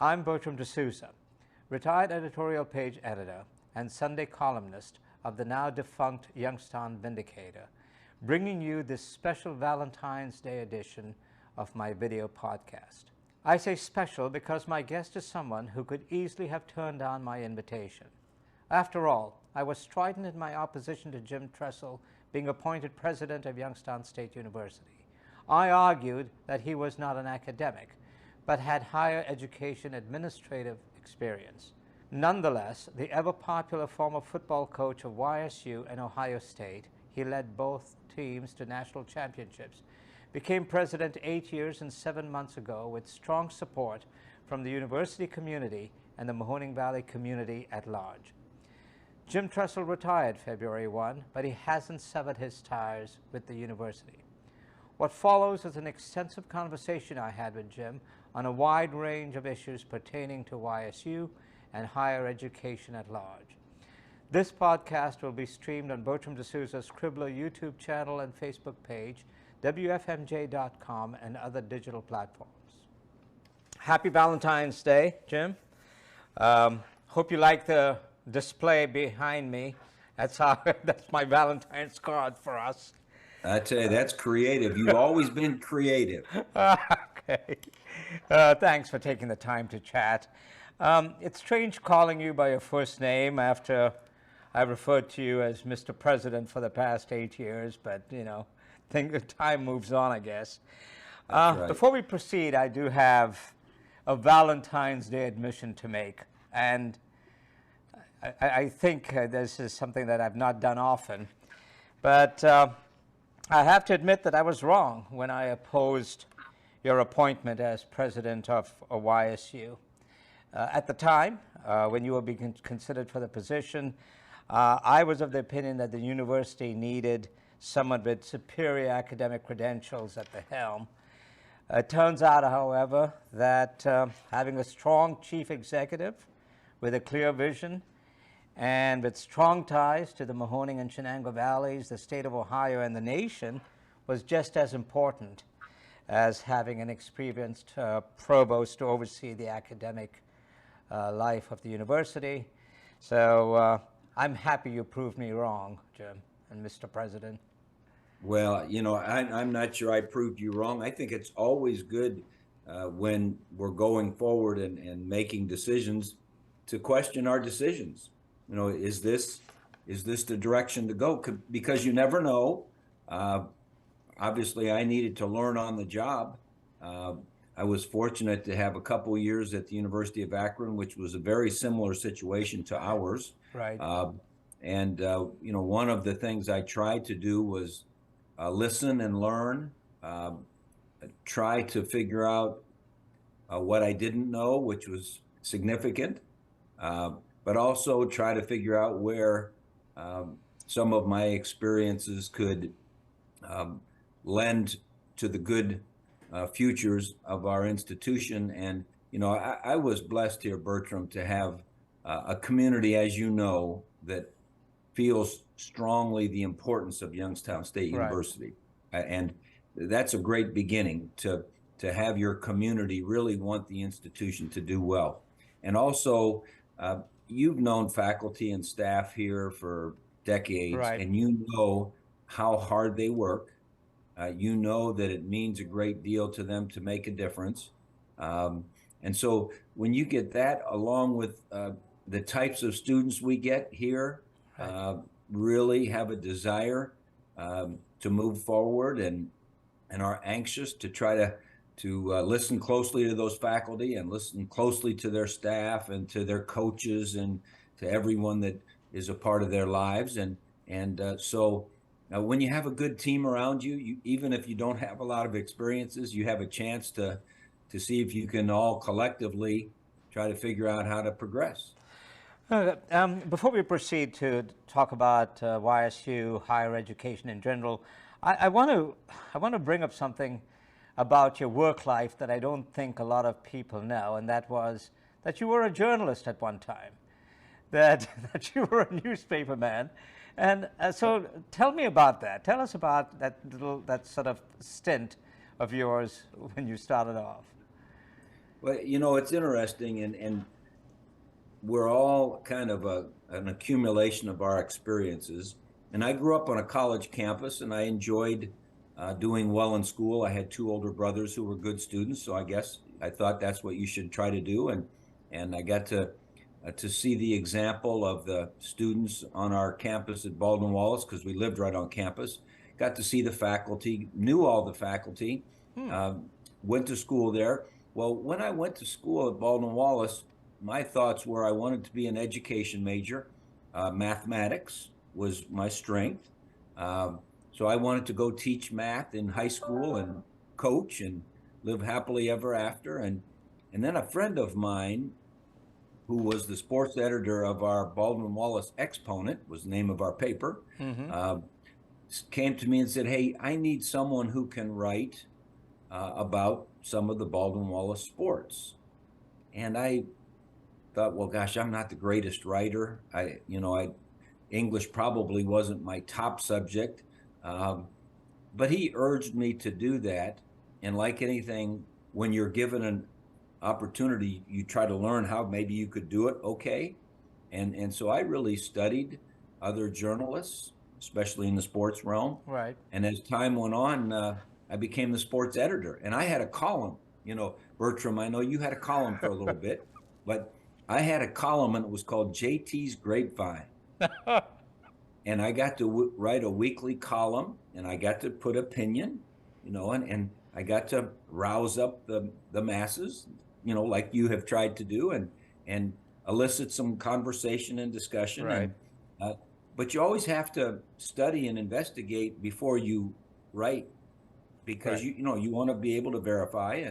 I'm Bertram Souza, retired editorial page editor and Sunday columnist of the now defunct Youngstown Vindicator, bringing you this special Valentine's Day edition of my video podcast. I say special because my guest is someone who could easily have turned down my invitation. After all, I was strident in my opposition to Jim Tressel being appointed president of Youngstown State University. I argued that he was not an academic, but had higher education administrative experience. Nonetheless, the ever-popular former football coach of YSU and Ohio State, he led both teams to national championships, became president 8 years and 7 months ago with strong support from the university community and the Mahoning Valley community at large. Jim Tressel retired February 1, but he hasn't severed his ties with the university. What follows is an extensive conversation I had with Jim on a wide range of issues pertaining to YSU and higher education at large. This podcast will be streamed on Bertram D'Souza's Scribbler YouTube channel and Facebook page, WFMJ.com, and other digital platforms. Happy Valentine's Day, Jim. Hope you like the display behind me. That's my Valentine's card for us. I tell you, that's creative. You've always been creative. Okay. Thanks for taking the time to chat. It's strange calling you by your first name after I've referred to you as Mr. President for the past 8 years, but, you know, time moves on, I guess. Right. Before we proceed, I do have a Valentine's Day admission to make, and I think this is something that I've not done often, but I have to admit that I was wrong when I opposed your appointment as president of YSU. At the time, when you were being considered for the position, I was of the opinion that the university needed someone with superior academic credentials at the helm. It turns out, however, that having a strong chief executive with a clear vision and with strong ties to the Mahoning and Shenango Valleys, the state of Ohio, and the nation was just as important as having an experienced provost to oversee the academic life of the university. So I'm happy you proved me wrong, Jim and Mr. President. Well, you know, I'm not sure I proved you wrong. I think it's always good when we're going forward and making decisions to question our decisions. You know, is this the direction to go? Because you never know. Obviously, I needed to learn on the job. I was fortunate to have a couple years at the University of Akron, which was a very similar situation to ours. Right. You know, one of the things I tried to do was listen and learn, try to figure out what I didn't know, which was significant. But also try to figure out where some of my experiences could lend to the good futures of our institution. And, you know, I was blessed here, Bertram, to have a community, as you know, that feels strongly the importance of Youngstown State University. And that's a great beginning to have your community really want the institution to do well. And also, you've known faculty and staff here for decades, and you know how hard they work. You know that it means a great deal to them to make a difference. And so when you get that, along with the types of students we get here, really have a desire to move forward and are anxious to try to listen closely to those faculty and listen closely to their staff and to their coaches and to everyone that is a part of their lives. So when you have a good team around you, even if you don't have a lot of experiences, you have a chance to see if you can all collectively try to figure out how to progress. Before we proceed to talk about YSU, higher education in general, I want to bring up something about your work life that I don't think a lot of people know, and that was that you were a journalist at one time, that you were a newspaper man. And so tell me about that. Tell us about that sort of stint of yours when you started off. Well, it's interesting, and we're all kind of an accumulation of our experiences. And I grew up on a college campus, and I enjoyed doing well in school. I had two older brothers who were good students, so I guess I thought that's what you should try to do. And I got to see the example of the students on our campus at Baldwin Wallace, because we lived right on campus. Got to see the faculty, knew all the faculty, went to school there. Well, when I went to school at Baldwin Wallace, my thoughts were I wanted to be an education major. Mathematics was my strength. So I wanted to go teach math in high school and coach and live happily ever after. And then a friend of mine, who was the sports editor of our Baldwin Wallace Exponent, was the name of our paper, came to me and said, "Hey, I need someone who can write about some of the Baldwin Wallace sports." And I thought, well, gosh, I'm not the greatest writer. English probably wasn't my top subject, but he urged me to do that. And like anything, when you're given an opportunity, you try to learn how maybe you could do it okay. And so I really studied other journalists, especially in the sports realm. Right. And as time went on, I became the sports editor, and I had a column. Bertram, I know you had a column for a little bit, but I had a column, and it was called JT's Grapevine. And I got to write a weekly column, and I got to put opinion, and I got to rouse up the masses, like you have tried to do, and elicit some conversation and discussion. Right. But you always have to study and investigate before you write, because right. you want to be able to verify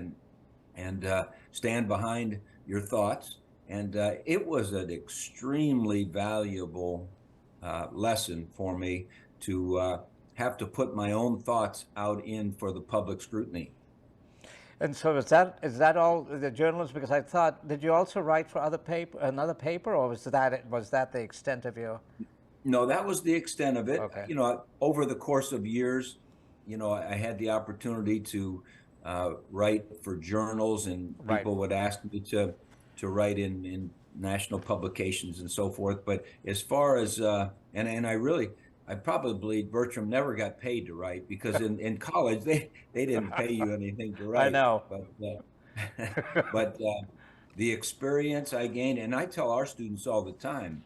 and stand behind your thoughts. And it was an extremely valuable lesson for me to have to put my own thoughts out in for the public scrutiny. And so is that all the journalism? Because I thought, did you also write for another paper, or was that the extent of your? No, that was the extent of it. Okay. Over the course of years, I had the opportunity to write for journals, and people would ask me to write in national publications and so forth. But as far as I probably, Bertram, never got paid to write, because in college they didn't pay you anything to write. I know. But the experience I gained, and I tell our students all the time,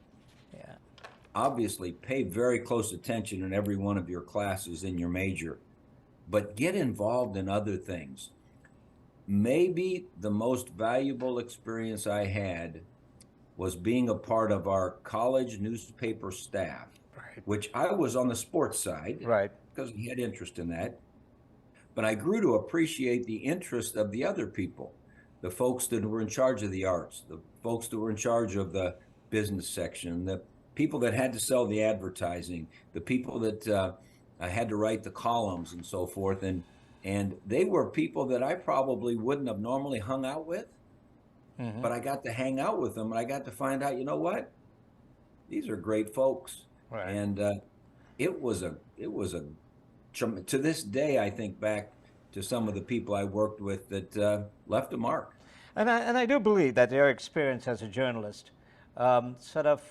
obviously pay very close attention in every one of your classes in your major, but get involved in other things. Maybe the most valuable experience I had was being a part of our college newspaper staff, which I was on the sports side, because we had interest in that. But I grew to appreciate the interest of the other people, the folks that were in charge of the arts, the folks that were in charge of the business section, the people that had to sell the advertising, the people that had to write the columns and so forth. And they were people that I probably wouldn't have normally hung out with, but I got to hang out with them, and I got to find out, these are great folks. Right. And it was a to this day, I think back to some of the people I worked with that left a mark. And I do believe that your experience as a journalist sort of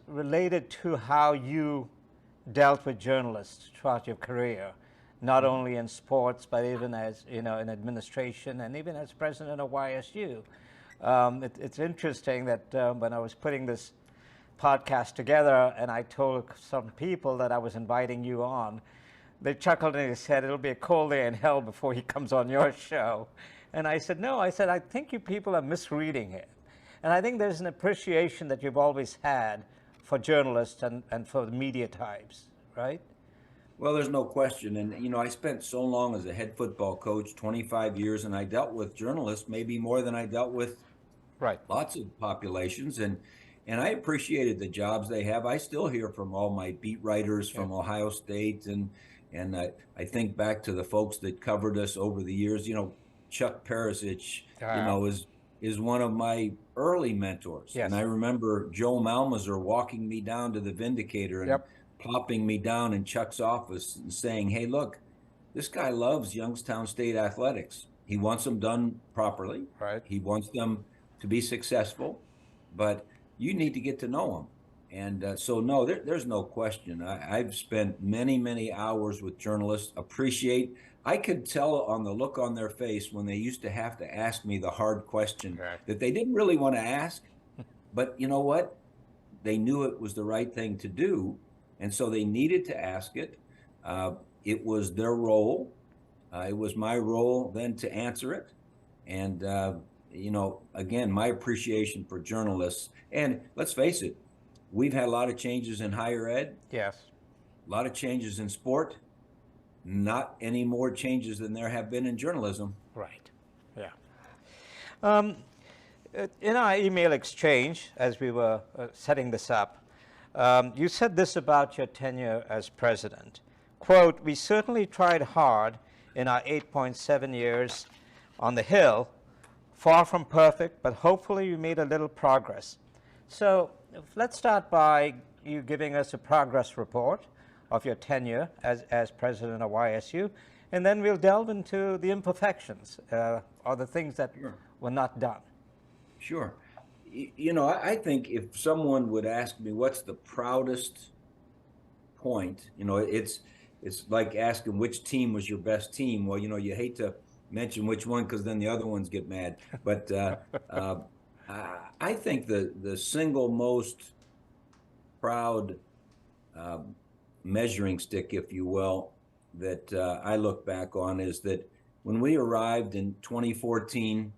related to how you dealt with journalists throughout your career, not only in sports, but even as, in administration, and even as president of YSU. It's interesting that when I was putting this podcast together and I told some people that I was inviting you on, they chuckled and they said, it'll be a cold day in hell before he comes on your show. And I said, no, I think you people are misreading it. And I think there's an appreciation that you've always had for journalists and for the media types, right? Well, there's no question. And, I spent so long as a head football coach, 25 years, and I dealt with journalists maybe more than I dealt with lots of populations. And I appreciated the jobs they have. I still hear from all my beat writers from Ohio State. And I think back to the folks that covered us over the years. Chuck Perisic, is one of my early mentors. Yes. And I remember Joe Malmazer walking me down to the Vindicator and plopping me down in Chuck's office and saying, hey, look, this guy loves Youngstown State athletics. He wants them done properly. Right. He wants them to be successful, but you need to get to know them. And so, no, there's no question. I've spent many, many hours with journalists. I could tell on the look on their face when they used to have to ask me the hard question Right. that they didn't really want to ask, but you know what? They knew it was the right thing to do, and so they needed to ask it. It was their role. It was my role then to answer it. And, again, my appreciation for journalists. And let's face it, we've had a lot of changes in higher ed, Yes. a lot of changes in sport, not any more changes than there have been in journalism. Right. Yeah. In our email exchange, as we were setting this up, you said this about your tenure as president. Quote, "We certainly tried hard in our 8.7 years on the Hill, far from perfect, but hopefully we made a little progress." So let's start by you giving us a progress report of your tenure as president of YSU, and then we'll delve into the imperfections or the things that were not done. Sure. I think if someone would ask me what's the proudest point, it's like asking which team was your best team. Well, you hate to mention which one because then the other ones get mad. But I think the single most proud measuring stick, if you will, that I look back on is that when we arrived in 2014,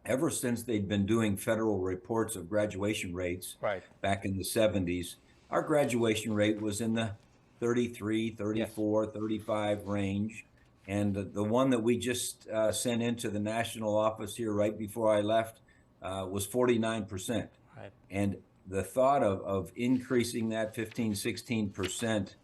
ever since they'd been doing federal reports of graduation rates back in the 70s, our graduation rate was in the 33, 34, 35 range. And the one that we just sent into the national office here right before I left was 49%. Right. And the thought of increasing that 15, 16%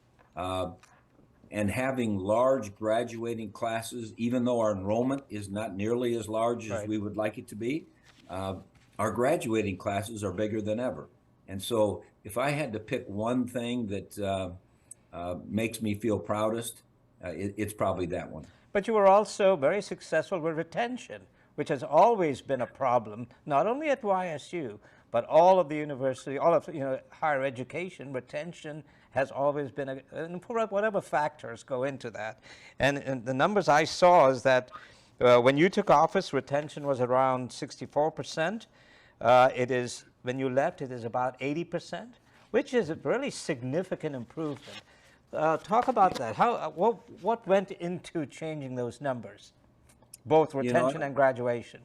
and having large graduating classes, even though our enrollment is not nearly as large as we would like it to be, our graduating classes are bigger than ever. And so if I had to pick one thing that makes me feel proudest, it's probably that one. But you were also very successful with retention, which has always been a problem, not only at YSU, but all of the university, all of higher education. Retention has always been, and for whatever factors go into that. And the numbers I saw is that when you took office, retention was around 64%. It is, when you left, it is about 80%, which is a really significant improvement. Talk about that. What went into changing those numbers, both retention and graduation?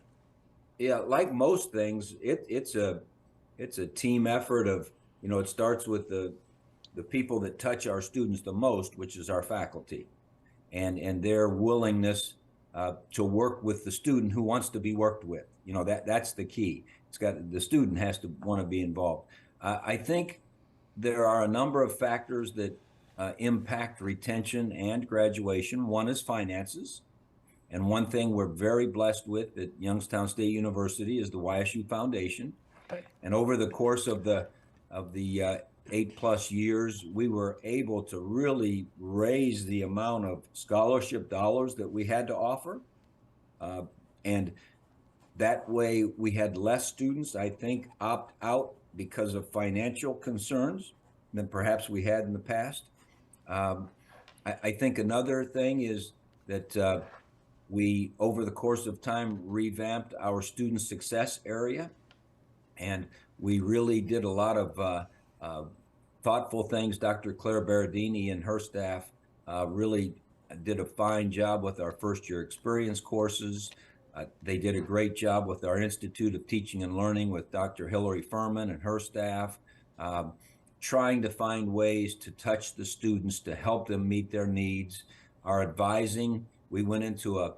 Yeah, like most things, it's a team effort of, it starts with the people that touch our students the most, which is our faculty, and their willingness to work with the student who wants to be worked with. That's the key. The student has to want to be involved. I think there are a number of factors that impact retention and graduation. One is finances. And one thing we're very blessed with at Youngstown State University is the YSU Foundation. And over the course of the 8+ years, we were able to really raise the amount of scholarship dollars that we had to offer. And that way we had less students, I think, opt out because of financial concerns than perhaps we had in the past. I think another thing is that we, over the course of time, revamped our student success area, and we really did a lot of thoughtful things. Dr. Claire Berardini and her staff really did a fine job with our first-year experience courses. They did a great job with our Institute of Teaching and Learning with Dr. Hillary Furman and her staff, trying to find ways to touch the students to help them meet their needs. Our advising, we went into a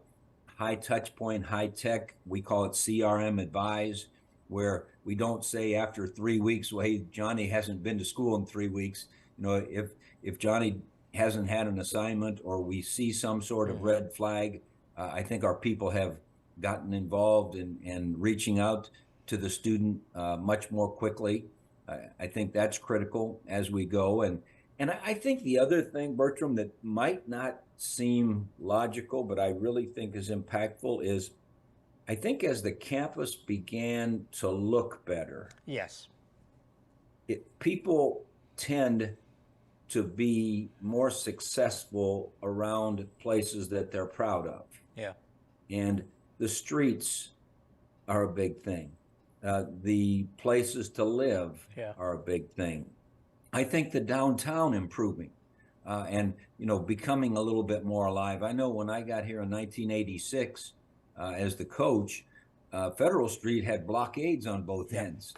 high touch point, high tech, we call it CRM Advise, where we don't say after 3 weeks, well, hey, Johnny hasn't been to school in 3 weeks. If Johnny hasn't had an assignment or we see some sort of red flag, I think our people have gotten involved in reaching out to the student much more quickly. I think that's critical as we go. And I think the other thing, Bertram, that might not seem logical, but I really think is impactful is I think as the campus began to look better, Yes. people tend to be more successful around places that they're proud of. Yeah. And the streets are a big thing. The places to live Yeah. are a big thing. I think the downtown improving and becoming a little bit more alive. I know when I got here in 1986 as the coach, Federal Street had blockades on both Yep. ends.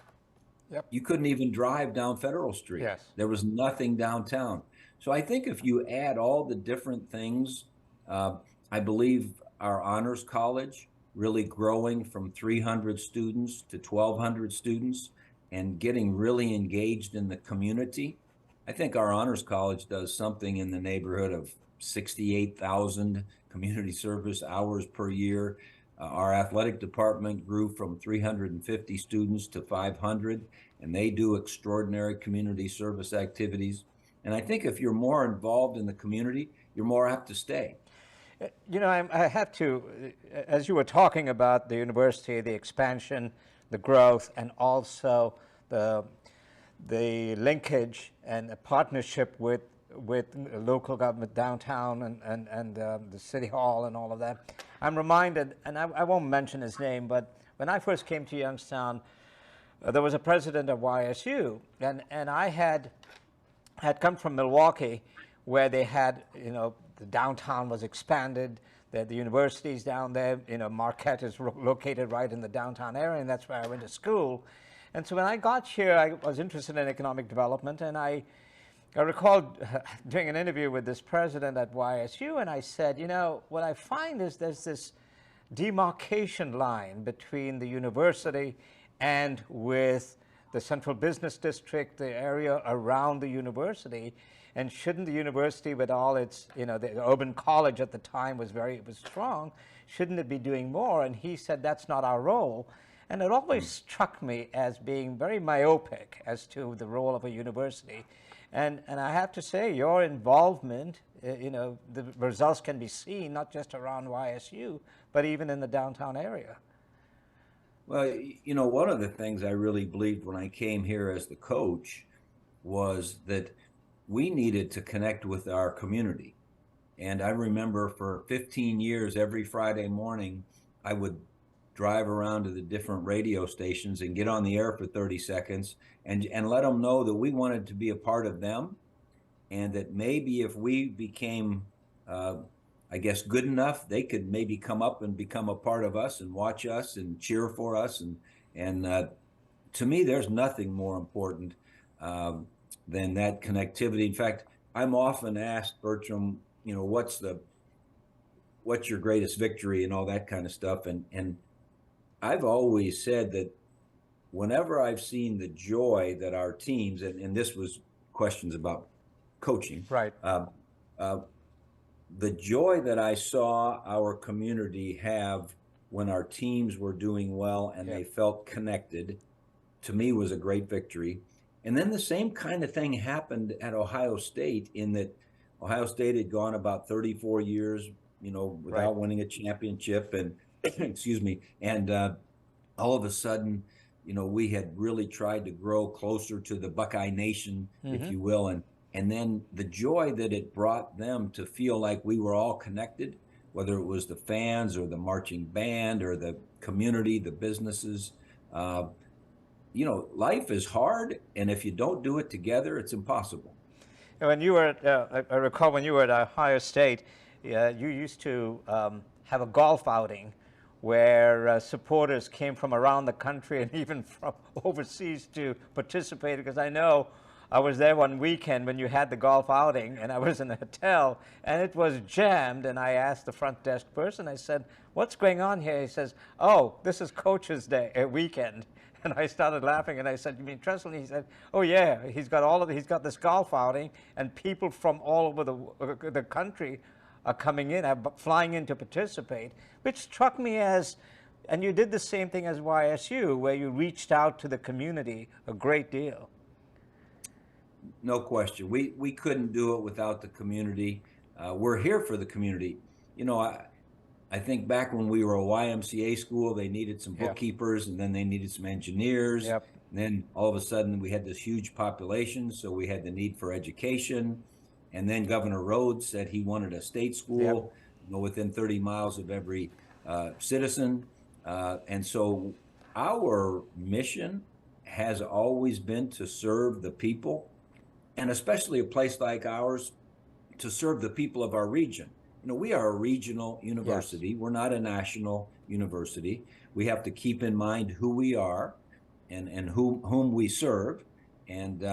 Yep. You couldn't even drive down Federal Street. Yes. There was nothing downtown. So I think if you add all the different things, I believe our honors college really growing from 300 students to 1,200 students and getting really engaged in the community. I think our honors college does something in the neighborhood of 68,000 community service hours per year. Our athletic department grew from 350 students to 500, and they do extraordinary community service activities. And I think if you're more involved in the community, you're more apt to stay. You know, I have to, as you were talking about the university, the expansion, the growth, and also the linkage and the partnership with local government downtown and the city hall and all of that, I'm reminded, and I won't mention his name, but when I first came to Youngstown, there was a president of YSU, and I had come from Milwaukee, where they had, the downtown was expanded, the university's down there, Marquette is located right in the downtown area, and that's where I went to school. And so when I got here, I was interested in economic development, and I recalled doing an interview with this president at YSU, and I said, what I find is there's this demarcation line between the university and with the central business district, the area around the university. And shouldn't the university, with all its, the urban college at the time was strong, shouldn't it be doing more? And he said, that's not our role. And it always struck me as being very myopic as to the role of a university. And I have to say, your involvement, the results can be seen not just around YSU, but even in the downtown area. Well, one of the things I really believed when I came here as the coach was that we needed to connect with our community. And I remember for 15 years, every Friday morning, I would drive around to the different radio stations and get on the air for 30 seconds and let them know that we wanted to be a part of them, and that maybe if we became, I guess, good enough, they could maybe come up and become a part of us and watch us and cheer for us. And to me, there's nothing more important than that connectivity. In fact, I'm often asked, Bertram, what's your greatest victory and all that kind of stuff. And I've always said that whenever I've seen the joy that our teams, and this was questions about coaching, right? The joy that I saw our community have when our teams were doing well and they felt connected, to me was a great victory. And then the same kind of thing happened at Ohio State, in that Ohio State had gone about 34 years, without winning a championship, and excuse me, and all of a sudden, we had really tried to grow closer to the Buckeye Nation, if you will, and then the joy that it brought them to feel like we were all connected, whether it was the fans or the marching band or the community, the businesses. Life is hard, and if you don't do it together, it's impossible. When you were I recall when you were at Ohio State, you used to have a golf outing where supporters came from around the country and even from overseas to participate, because I know I was there one weekend when you had the golf outing, and I was in a hotel, and it was jammed, and I asked the front desk person, I said, what's going on here? He says, oh, this is Coach's Day, weekend. And I started laughing, and I said, you mean Tressel? And he said, oh yeah, he's got this golf outing, and people from all over the country are coming in, flying in to participate, which struck me as, and you did the same thing as YSU, where you reached out to the community a great deal. No question. We couldn't do it without the community. we're here for the community. You know, I think back when we were a YMCA school, they needed some bookkeepers, and then they needed some engineers. Yep. And then all of a sudden we had this huge population, so we had the need for education. And then Governor Rhodes said he wanted a state school, you know, within 30 miles of every citizen. And so our mission has always been to serve the people, and especially a place like ours, to serve the people of our region. You know, we are a regional university. We're not a national university. We have to keep in mind who we are and whom we serve, and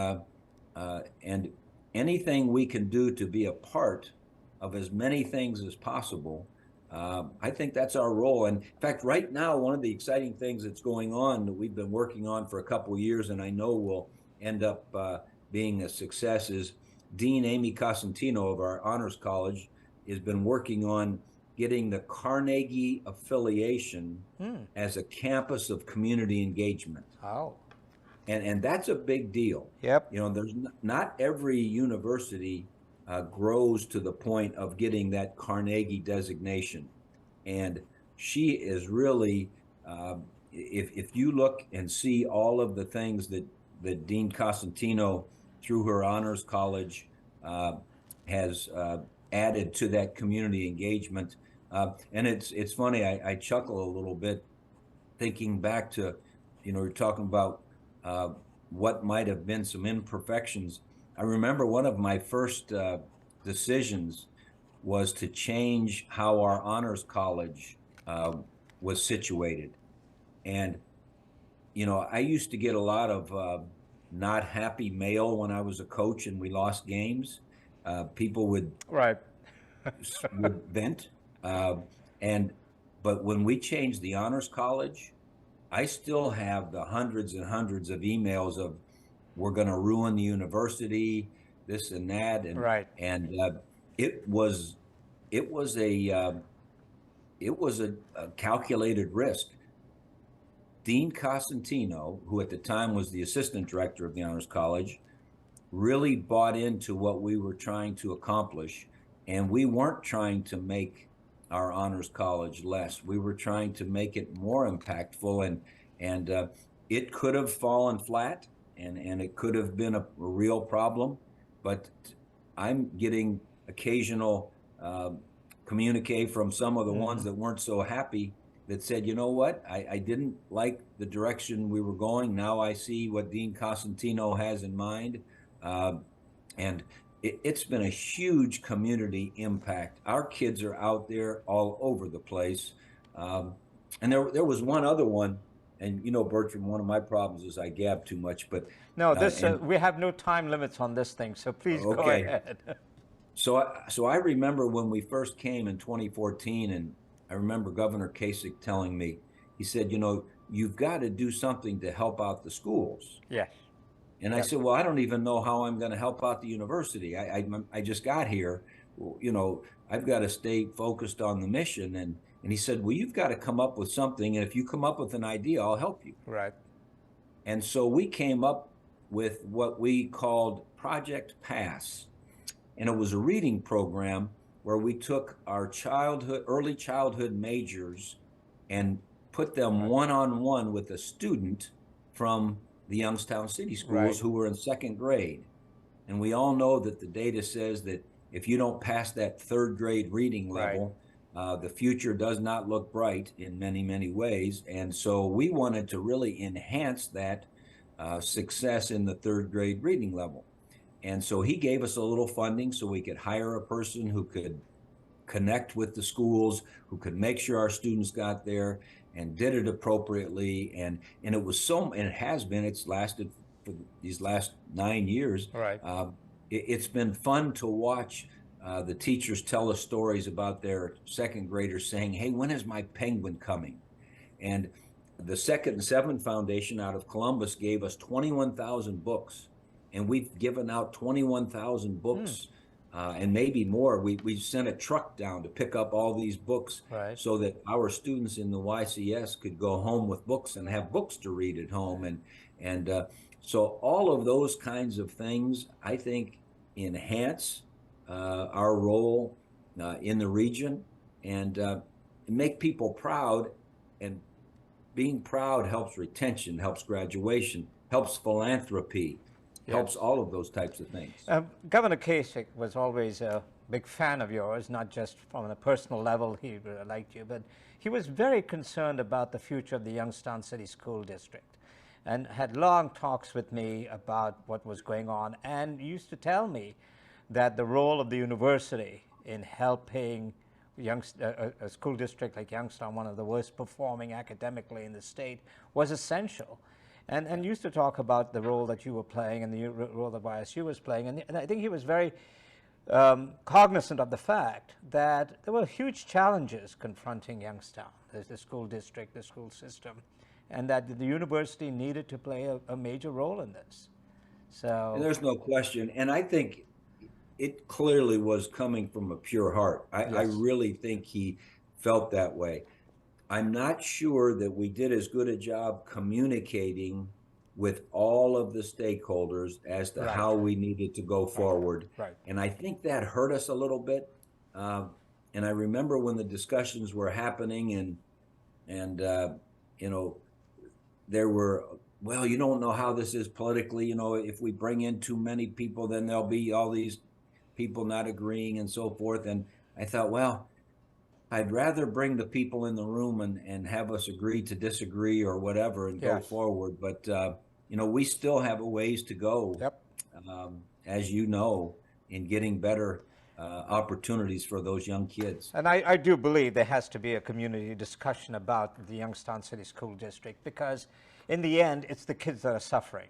anything we can do to be a part of as many things as possible. I think that's our role. And in fact, right now, one of the exciting things that's going on that we've been working on for a couple of years, and I know will end up being a success, is Dean Amy Cosentino of our Honors College has been working on getting the Carnegie affiliation as a campus of community engagement. Oh. And that's a big deal. Yep. You know, there's not every university grows to the point of getting that Carnegie designation. And she is really, if you look and see all of the things that Dean Cosentino, through her honors college, has added to that community engagement. And it's funny, I chuckle a little bit thinking back to, you know, we're talking about what might have been some imperfections. I remember one of my first decisions was to change how our honors college was situated. And, you know, I used to get a lot of not happy mail when I was a coach and we lost games. People would would vent. But when we changed the honors college, I still have the hundreds and hundreds of emails of, we're going to ruin the university, this and that, and it was a calculated risk. Dean Cosentino, who at the time was the assistant director of the Honors College, really bought into what we were trying to accomplish, and we weren't trying to make our Honors College less. We were trying to make it more impactful, and it could have fallen flat, and it could have been a real problem. But I'm getting occasional communique from some of the ones that weren't so happy, that said, you know what, I didn't like the direction we were going. Now I see what Dean Cosentino has in mind. And it's been a huge community impact. Our kids are out there all over the place. And there was one other one, and you know, Bertram, one of my problems is I gab too much, but no, we have no time limits on this thing, so please go ahead. So I remember when we first came in 2014, and I remember Governor Kasich telling me, he said, you know, you've got to do something to help out the schools. Yes. And I said, well, I don't even know how I'm going to help out the university. I just got here. You know, I've got to stay focused on the mission. And he said, well, you've got to come up with something. And if you come up with an idea, I'll help you. Right. And so we came up with what we called Project Pass. And it was a reading program where we took our early childhood majors and put them one-on-one with a student from the Youngstown City Schools who were in second grade. And we all know that the data says that if you don't pass that third grade reading level, the future does not look bright in many, many ways. And so we wanted to really enhance that success in the third grade reading level. And so he gave us a little funding so we could hire a person who could connect with the schools, who could make sure our students got there and did it appropriately. And it was and it has been, it's lasted for these last 9 years. Right. It's been fun to watch the teachers tell us stories about their second graders saying, hey, when is my penguin coming? And the Second and Seventh Foundation out of Columbus gave us 21,000 books. And we've given out 21,000 books and maybe more. We sent a truck down to pick up all these books so that our students in the YCS could go home with books and have books to read at home. And so all of those kinds of things, I think, enhance our role in the region and make people proud. And being proud helps retention, helps graduation, helps philanthropy, helps Yes. all of those types of things. Governor Kasich was always a big fan of yours, not just from a personal level, he really liked you, but he was very concerned about the future of the Youngstown City School District and had long talks with me about what was going on, and used to tell me that the role of the university in helping a school district like Youngstown, one of the worst performing academically in the state, was essential. And used to talk about the role that you were playing and the role that YSU was playing. And I think he was very cognizant of the fact that there were huge challenges confronting Youngstown, the school district, the school system, and that the university needed to play a major role in this. So, And there's no question. And I think it clearly was coming from a pure heart. I yes. really think he felt that way. I'm not sure that we did as good a job communicating with all of the stakeholders as to Right. how we needed to go forward. Right. And I think that hurt us a little bit. And I remember when the discussions were happening and you know, there were, well, you don't know how this is politically, you know, if we bring in too many people, then there'll be all these people not agreeing and so forth. And I thought, well, I'd rather bring the people in the room and have us agree to disagree or whatever and go Yes. forward. But, you know, we still have a ways to go, Yep. as you know, in getting better opportunities for those young kids. And I do believe there has to be a community discussion about the Youngstown City School District, because in the end, it's the kids that are suffering.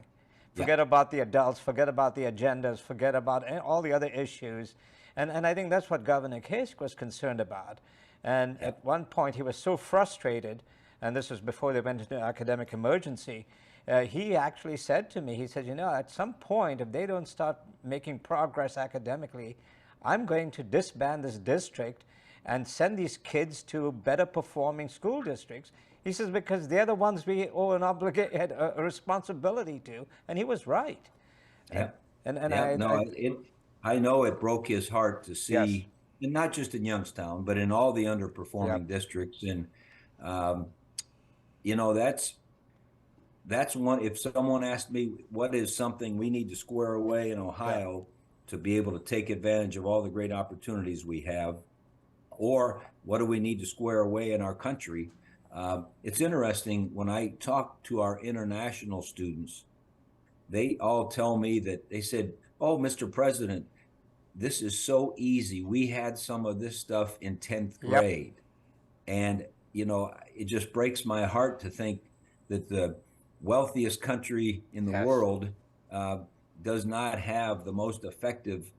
Forget about the adults, forget about the agendas, forget about all the other issues. And I think that's what Governor Kasich was concerned about. And at one point, he was so frustrated, and this was before they went into academic emergency, he actually said to me, he said, you know, at some point, if they don't start making progress academically, I'm going to disband this district and send these kids to better performing school districts. He says, because they're the ones we owe a responsibility to, and he was right. Yeah. And I know it broke his heart to see, yes. and not just in Youngstown, but in all the underperforming districts. And, you know, that's one, if someone asked me, what is something we need to square away in Ohio to be able to take advantage of all the great opportunities we have, or what do we need to square away in our country? It's interesting, when I talk to our international students, they all tell me that they said, oh, Mr. President, this is so easy. We had some of this stuff in 10th grade. And, you know, it just breaks my heart to think that the wealthiest country in the world does not have the most effective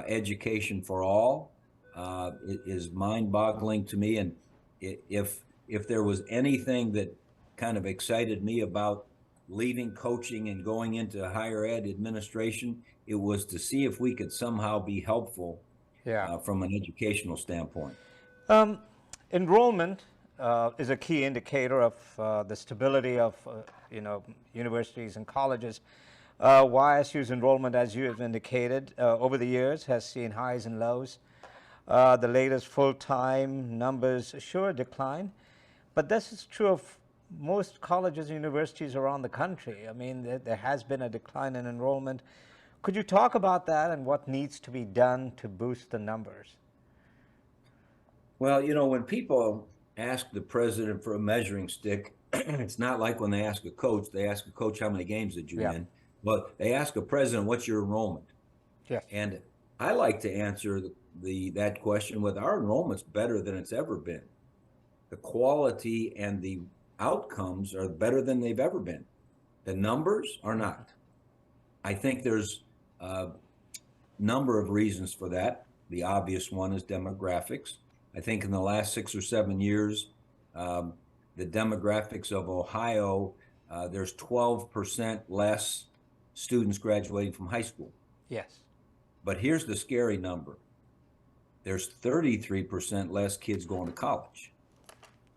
education for all. It is mind-boggling to me. And if there was anything that kind of excited me about leaving coaching and going into higher ed administration, it was to see if we could somehow be helpful from an educational standpoint. Enrollment is a key indicator of the stability of you know, universities and colleges. YSU's enrollment, as you have indicated, over the years has seen highs and lows. The latest full-time numbers show a decline, but this is true of most colleges and universities around the country. I mean, there has been a decline in enrollment. Could you talk about that and what needs to be done to boost the numbers? Well, you know, when people ask the president for a measuring stick, it's not like when they ask a coach, how many games did you win? But they ask a president, what's your enrollment? Yes. And I like to answer that question with, our enrollment's better than it's ever been. The quality and the outcomes are better than they've ever been. The numbers are not. I think there's a number of reasons for that. The obvious one is demographics. I think in the last 6 or 7 years, the demographics of Ohio, there's 12% less students graduating from high school. Yes. But here's the scary number. There's 33% less kids going to college.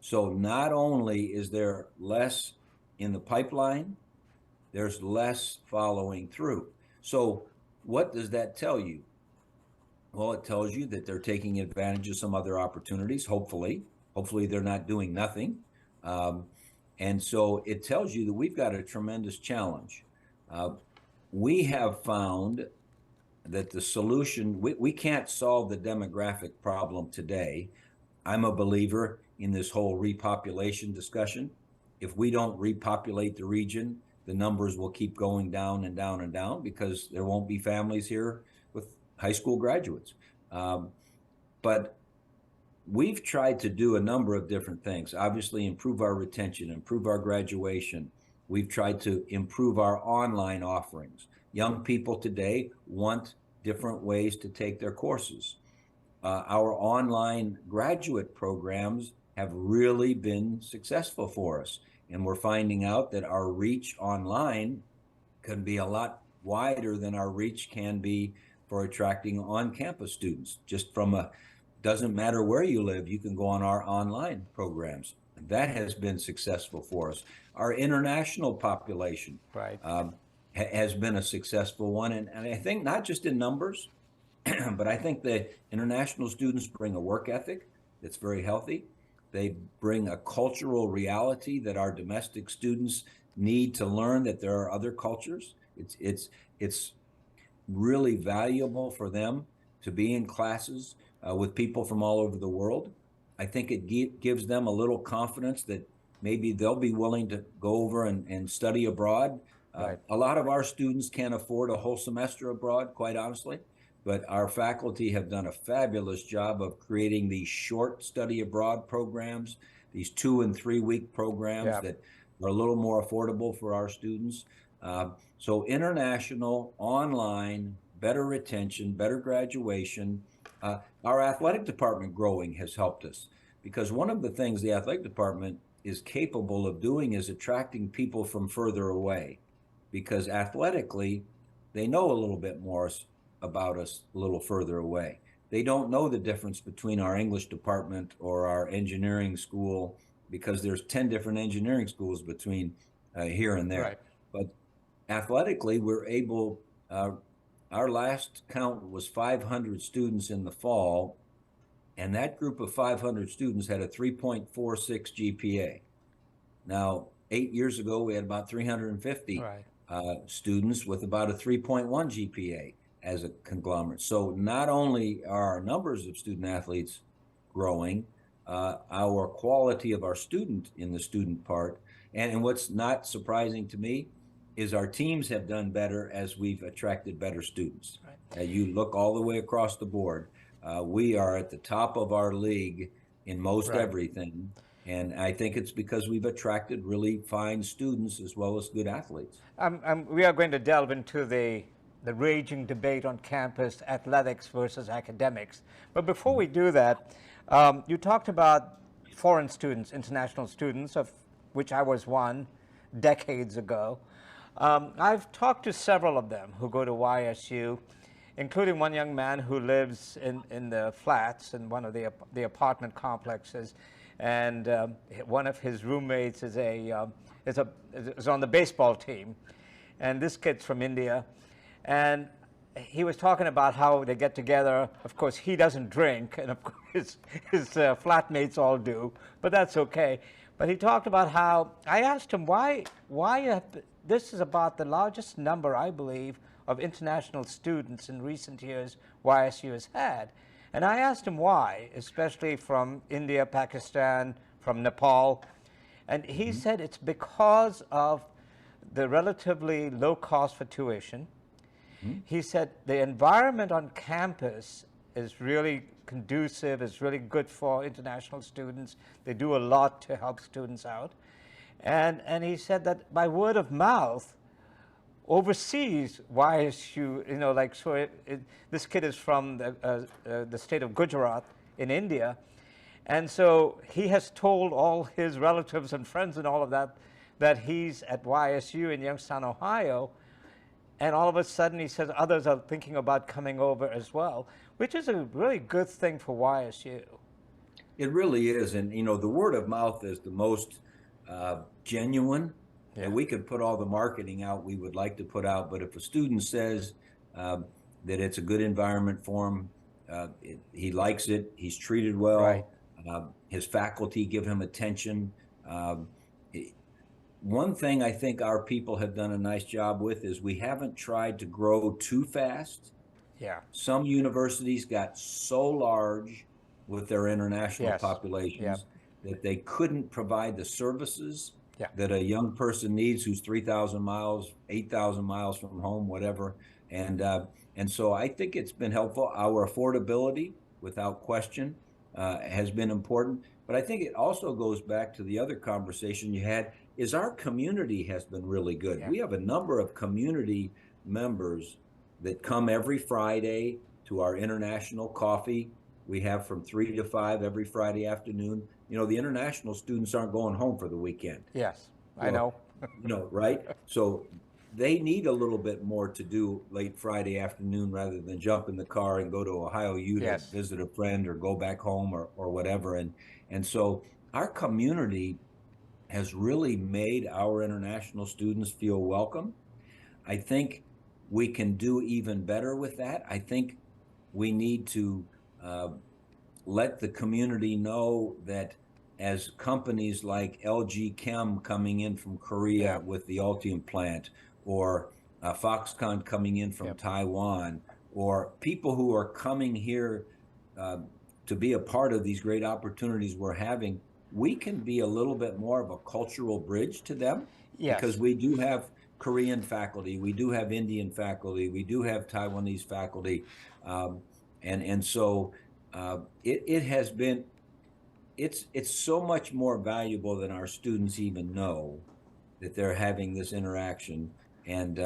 So not only is there less in the pipeline, there's less following through. So what does that tell you? Well, it tells you that they're taking advantage of some other opportunities, hopefully. Hopefully, they're not doing nothing. Um, and so it tells you that we've got a tremendous challenge. Uh, we have found that the solution, we can't solve the demographic problem today. I'm a believer in this whole repopulation discussion. If we don't repopulate the region, the numbers will keep going down and down and down because there won't be families here with high school graduates. Um, but we've tried to do a number of different things. Obviously, improve our retention, improve our graduation. We've tried to improve our online offerings. Young people today want different ways to take their courses. Our online graduate programs have really been successful for us. And we're finding out that our reach online can be a lot wider than our reach can be for attracting on-campus students. Just from a, doesn't matter where you live, you can go on our online programs. That has been successful for us. Our international population Right. Has been a successful one. And I think not just in numbers, but I think the international students bring a work ethic that's very healthy. They bring a cultural reality that our domestic students need to learn, that there are other cultures. It's really valuable for them to be in classes with people from all over the world. I think it gives them a little confidence that maybe they'll be willing to go over and study abroad. Right. A lot of our students can't afford a whole semester abroad, quite honestly. But our faculty have done a fabulous job of creating these short study abroad programs, these 2 and 3 week programs that are a little more affordable for our students. So international, online, better retention, better graduation. Our athletic department growing has helped us, because one of the things the athletic department is capable of doing is attracting people from further away, because athletically, they know a little bit more about us a little further away. They don't know the difference between our English department or our engineering school, because there's 10 different engineering schools between here and there. Right. But athletically, we're able, our last count was 500 students in the fall, and that group of 500 students had a 3.46 GPA. Now, 8 years ago, we had about 350 students with about a 3.1 GPA as a conglomerate. So not only are our numbers of student athletes growing, our quality of our student in the student part, and what's not surprising to me is our teams have done better as we've attracted better students. Right. You look all the way across the board. We are at the top of our league in most everything. And I think it's because we've attracted really fine students as well as good athletes. We are going to delve into the raging debate on campus, athletics versus academics. But before we do that, you talked about foreign students, international students, of which I was one decades ago. I've talked to several of them who go to YSU, including one young man who lives in the flats in one of the apartment complexes. And one of his roommates is on the baseball team, and this kid's from India, and he was talking about how they get together. Of course, he doesn't drink, and of course his flatmates all do, but that's okay. But he talked about how I asked him why this is about the largest number, I believe, of international students in recent years YSU has had. And I asked him why, especially from India, Pakistan, from Nepal. And he said it's because of the relatively low cost for tuition. He said the environment on campus is really conducive, is really good for international students. They do a lot to help students out. And he said that by word of mouth, overseas, YSU, you know, like, so this kid is from the state of Gujarat in India, and so he has told all his relatives and friends and all of that he's at YSU in Youngstown, Ohio, and all of a sudden he says others are thinking about coming over as well, which is a really good thing for YSU. It really is, and you know, the word of mouth is the most genuine. And we could put all the marketing out we would like to put out, but if a student says that it's a good environment for them, he likes it. He's treated well. Right. His faculty give him attention. Um, One thing I think our people have done a nice job with is we haven't tried to grow too fast. Yeah. Some universities got so large with their international Yes. Yeah. populations that they couldn't provide the services Yeah. that a young person needs who's 3,000 miles, 8,000 miles from home, whatever. And so I think it's been helpful. Our affordability, without question, has been important. But I think it also goes back to the other conversation you had, is our community has been really good. Yeah. We have a number of community members that come every Friday to our international coffee. We have from 3 to 5 every Friday afternoon. You know, the international students aren't going home for the weekend. Yes, I So, know. right? So they need a little bit more to do late Friday afternoon rather than jump in the car and go to Ohio U to Yes. visit a friend or go back home or whatever. And so our community has really made our international students feel welcome. I think we can do even better with that. I think we need to let the community know that as companies like LG Chem coming in from Korea Yeah. with the Ultium plant, or Foxconn coming in from Yep. Taiwan, or people who are coming here uh, to be a part of these great opportunities we're having, we can be a little bit more of a cultural bridge to them because Yes. we do have Korean faculty, we do have Indian faculty, we do have Taiwanese faculty, um, and so it has been it's so much more valuable than our students even know that they're having this interaction, and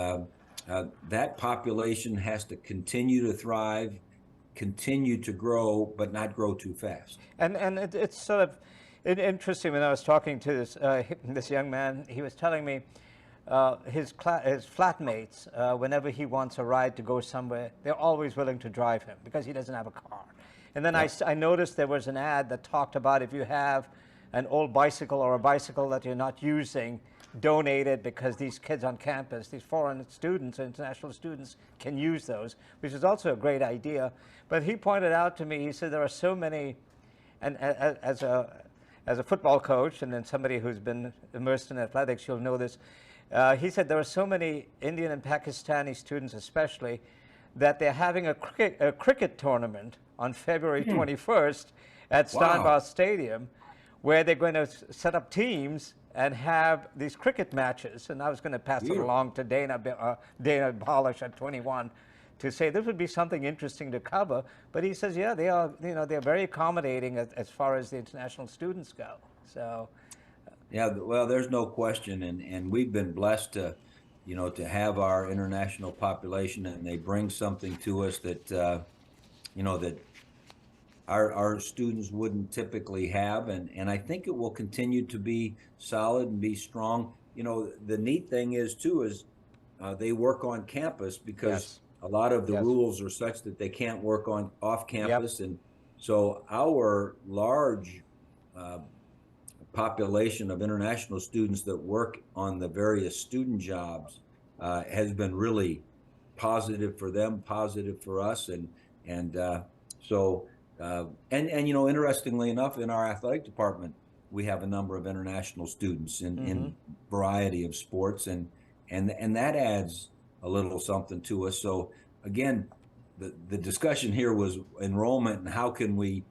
that population has to continue to thrive, continue to grow, but not grow too fast. And it's sort of interesting when I was talking to this young man. He was telling me his flatmates, whenever he wants a ride to go somewhere, they're always willing to drive him because he doesn't have a car. And then I noticed there was an ad that talked about if you have an old bicycle or a bicycle that you're not using, donate it because these kids on campus, these foreign students, international students, can use those, which is also a great idea. But he pointed out to me, he said there are so many, and as a football coach and then somebody who's been immersed in athletics, you'll know this. He said there are so many Indian and Pakistani students especially that they're having a cricket tournament on February 21st at Steinbach Stadium, where they're going to set up teams and have these cricket matches. And I was going to pass it along to Dana Balish at 21 to say this would be something interesting to cover. But he says, yeah, they are, they're very accommodating as far as the international students go. So. Yeah, well, there's no question, and we've been blessed to, to have our international population, and they bring something to us that, that our students wouldn't typically have, and I think it will continue to be solid and be strong. The neat thing is too is they work on campus because a lot of the rules are such that they can't work on off campus, and so our large population of international students that work on the various student jobs has been really positive for them, positive for us, and so interestingly enough, in our athletic department, we have a number of international students in variety of sports, and that adds a little something to us. So again, the discussion here was enrollment and how can we,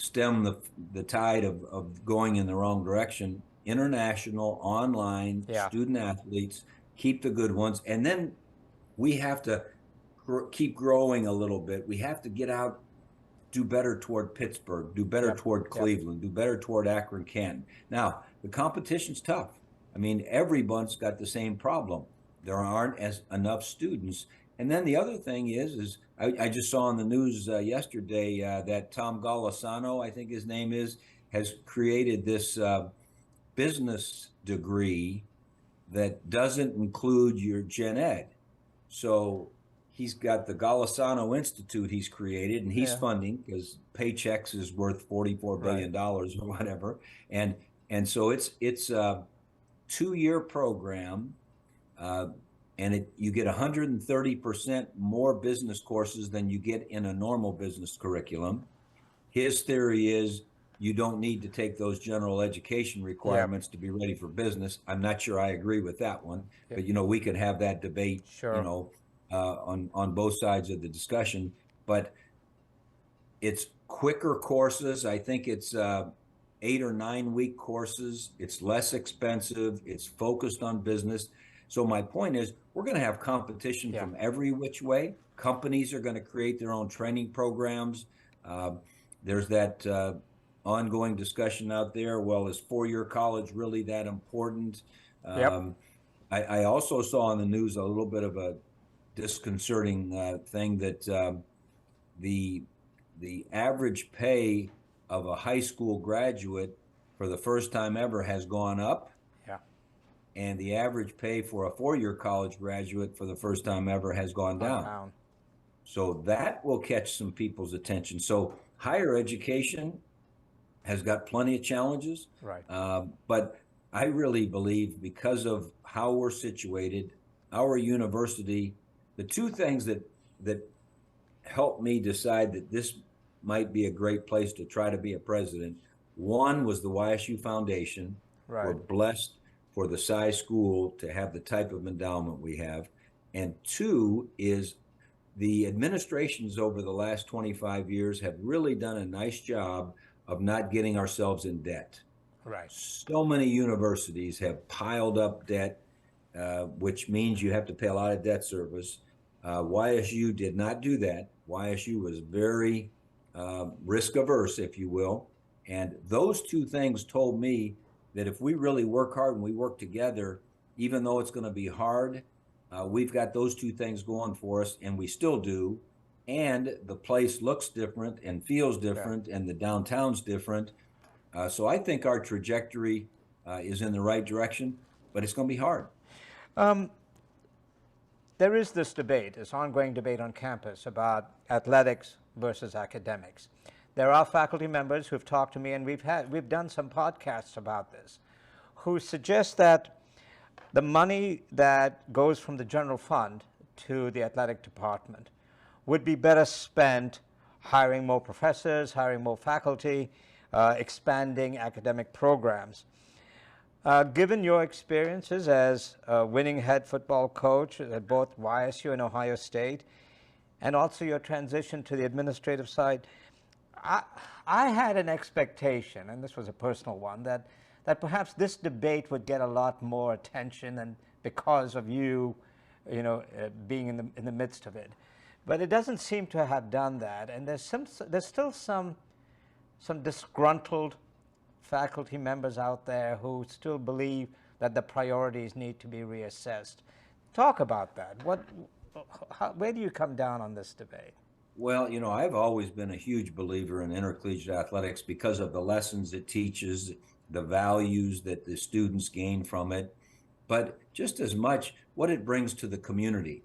stem the tide of going in the wrong direction. International, online, student athletes, keep the good ones. And then we have to keep growing a little bit. We have to get out, do better toward Pittsburgh, do better toward Cleveland, do better toward Akron, Canton. Now, the competition's tough. I mean, everyone's got the same problem. There aren't enough students. And then the other thing is I just saw on the news yesterday that Tom Golisano, I think his name is, has created this business degree that doesn't include your gen ed. So he's got the Golisano Institute he's created, and he's funding because Paychex is worth $44 billion or whatever. And so it's a 2-year program and you get 130% more business courses than you get in a normal business curriculum. His theory is you don't need to take those general education requirements to be ready for business. I'm not sure I agree with that one, but we could have that debate, Sure. on both sides of the discussion. But it's quicker courses. I think it's 8 or 9 week courses. It's less expensive. It's focused on business. So my point is, we're going to have competition from every which way. Companies are going to create their own training programs. There's that ongoing discussion out there. Well, is 4-year college really that important? I also saw on the news a little bit of a disconcerting thing that the average pay of a high school graduate for the first time ever has gone up. And the average pay for a 4-year college graduate for the first time ever has gone down. So that will catch some people's attention. So higher education has got plenty of challenges. But I really believe, because of how we're situated, our university, the two things that helped me decide that this might be a great place to try to be a president. One was the YSU Foundation. We're blessed for the size school to have the type of endowment we have. And two is the administrations over the last 25 years have really done a nice job of not getting ourselves in debt. So many universities have piled up debt, which means you have to pay a lot of debt service. YSU did not do that. YSU was very risk averse, if you will. And those two things told me that if we really work hard and we work together, even though it's going to be hard, we've got those two things going for us, and we still do. And the place looks different and feels different, and the downtown's different. So I think our trajectory is in the right direction, but it's going to be hard. There is this debate, this ongoing debate on campus about athletics versus academics. There are faculty members who've talked to me, and we've done some podcasts about this, who suggest that the money that goes from the general fund to the athletic department would be better spent hiring more professors, hiring more faculty, expanding academic programs. Given your experiences as a winning head football coach at both YSU and Ohio State, and also your transition to the administrative side, I had an expectation, and this was a personal one, that perhaps this debate would get a lot more attention, and because of you, being in the midst of it. But it doesn't seem to have done that, and there's still some disgruntled faculty members out there who still believe that the priorities need to be reassessed. Talk about that. Where do you come down on this debate? Well, I've always been a huge believer in intercollegiate athletics because of the lessons it teaches, the values that the students gain from it, but just as much what it brings to the community.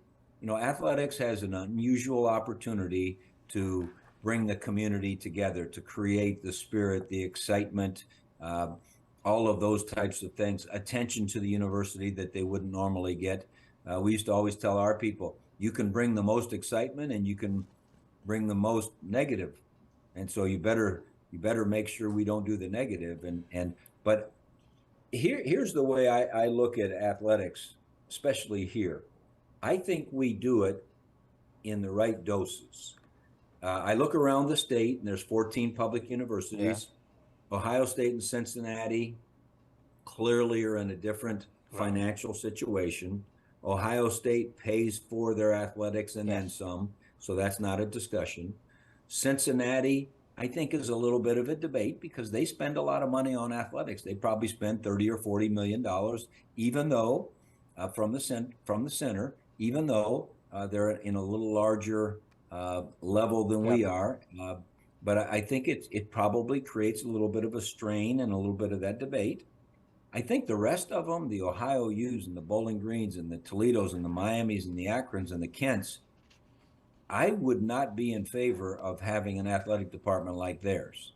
Athletics has an unusual opportunity to bring the community together, to create the spirit, the excitement, all of those types of things, attention to the university that they wouldn't normally get. We used to always tell our people, you can bring the most excitement and you can bring the most negative. And so you better make sure we don't do the negative. But here's the way I look at athletics, especially here. I think we do it in the right doses. I look around the state, and there's 14 public universities. Ohio State and Cincinnati clearly are in a different financial situation. Ohio State pays for their athletics and then some, so that's not a discussion. Cincinnati, I think, is a little bit of a debate because they spend a lot of money on athletics. They probably spend $30 or $40 million, even though from the center, even though they're in a little larger level than we are. But I think it probably creates a little bit of a strain and a little bit of that debate. I think the rest of them, the Ohio U's and the Bowling Greens and the Toledos and the Miamis and the Akrons and the Kents, I would not be in favor of having an athletic department like theirs.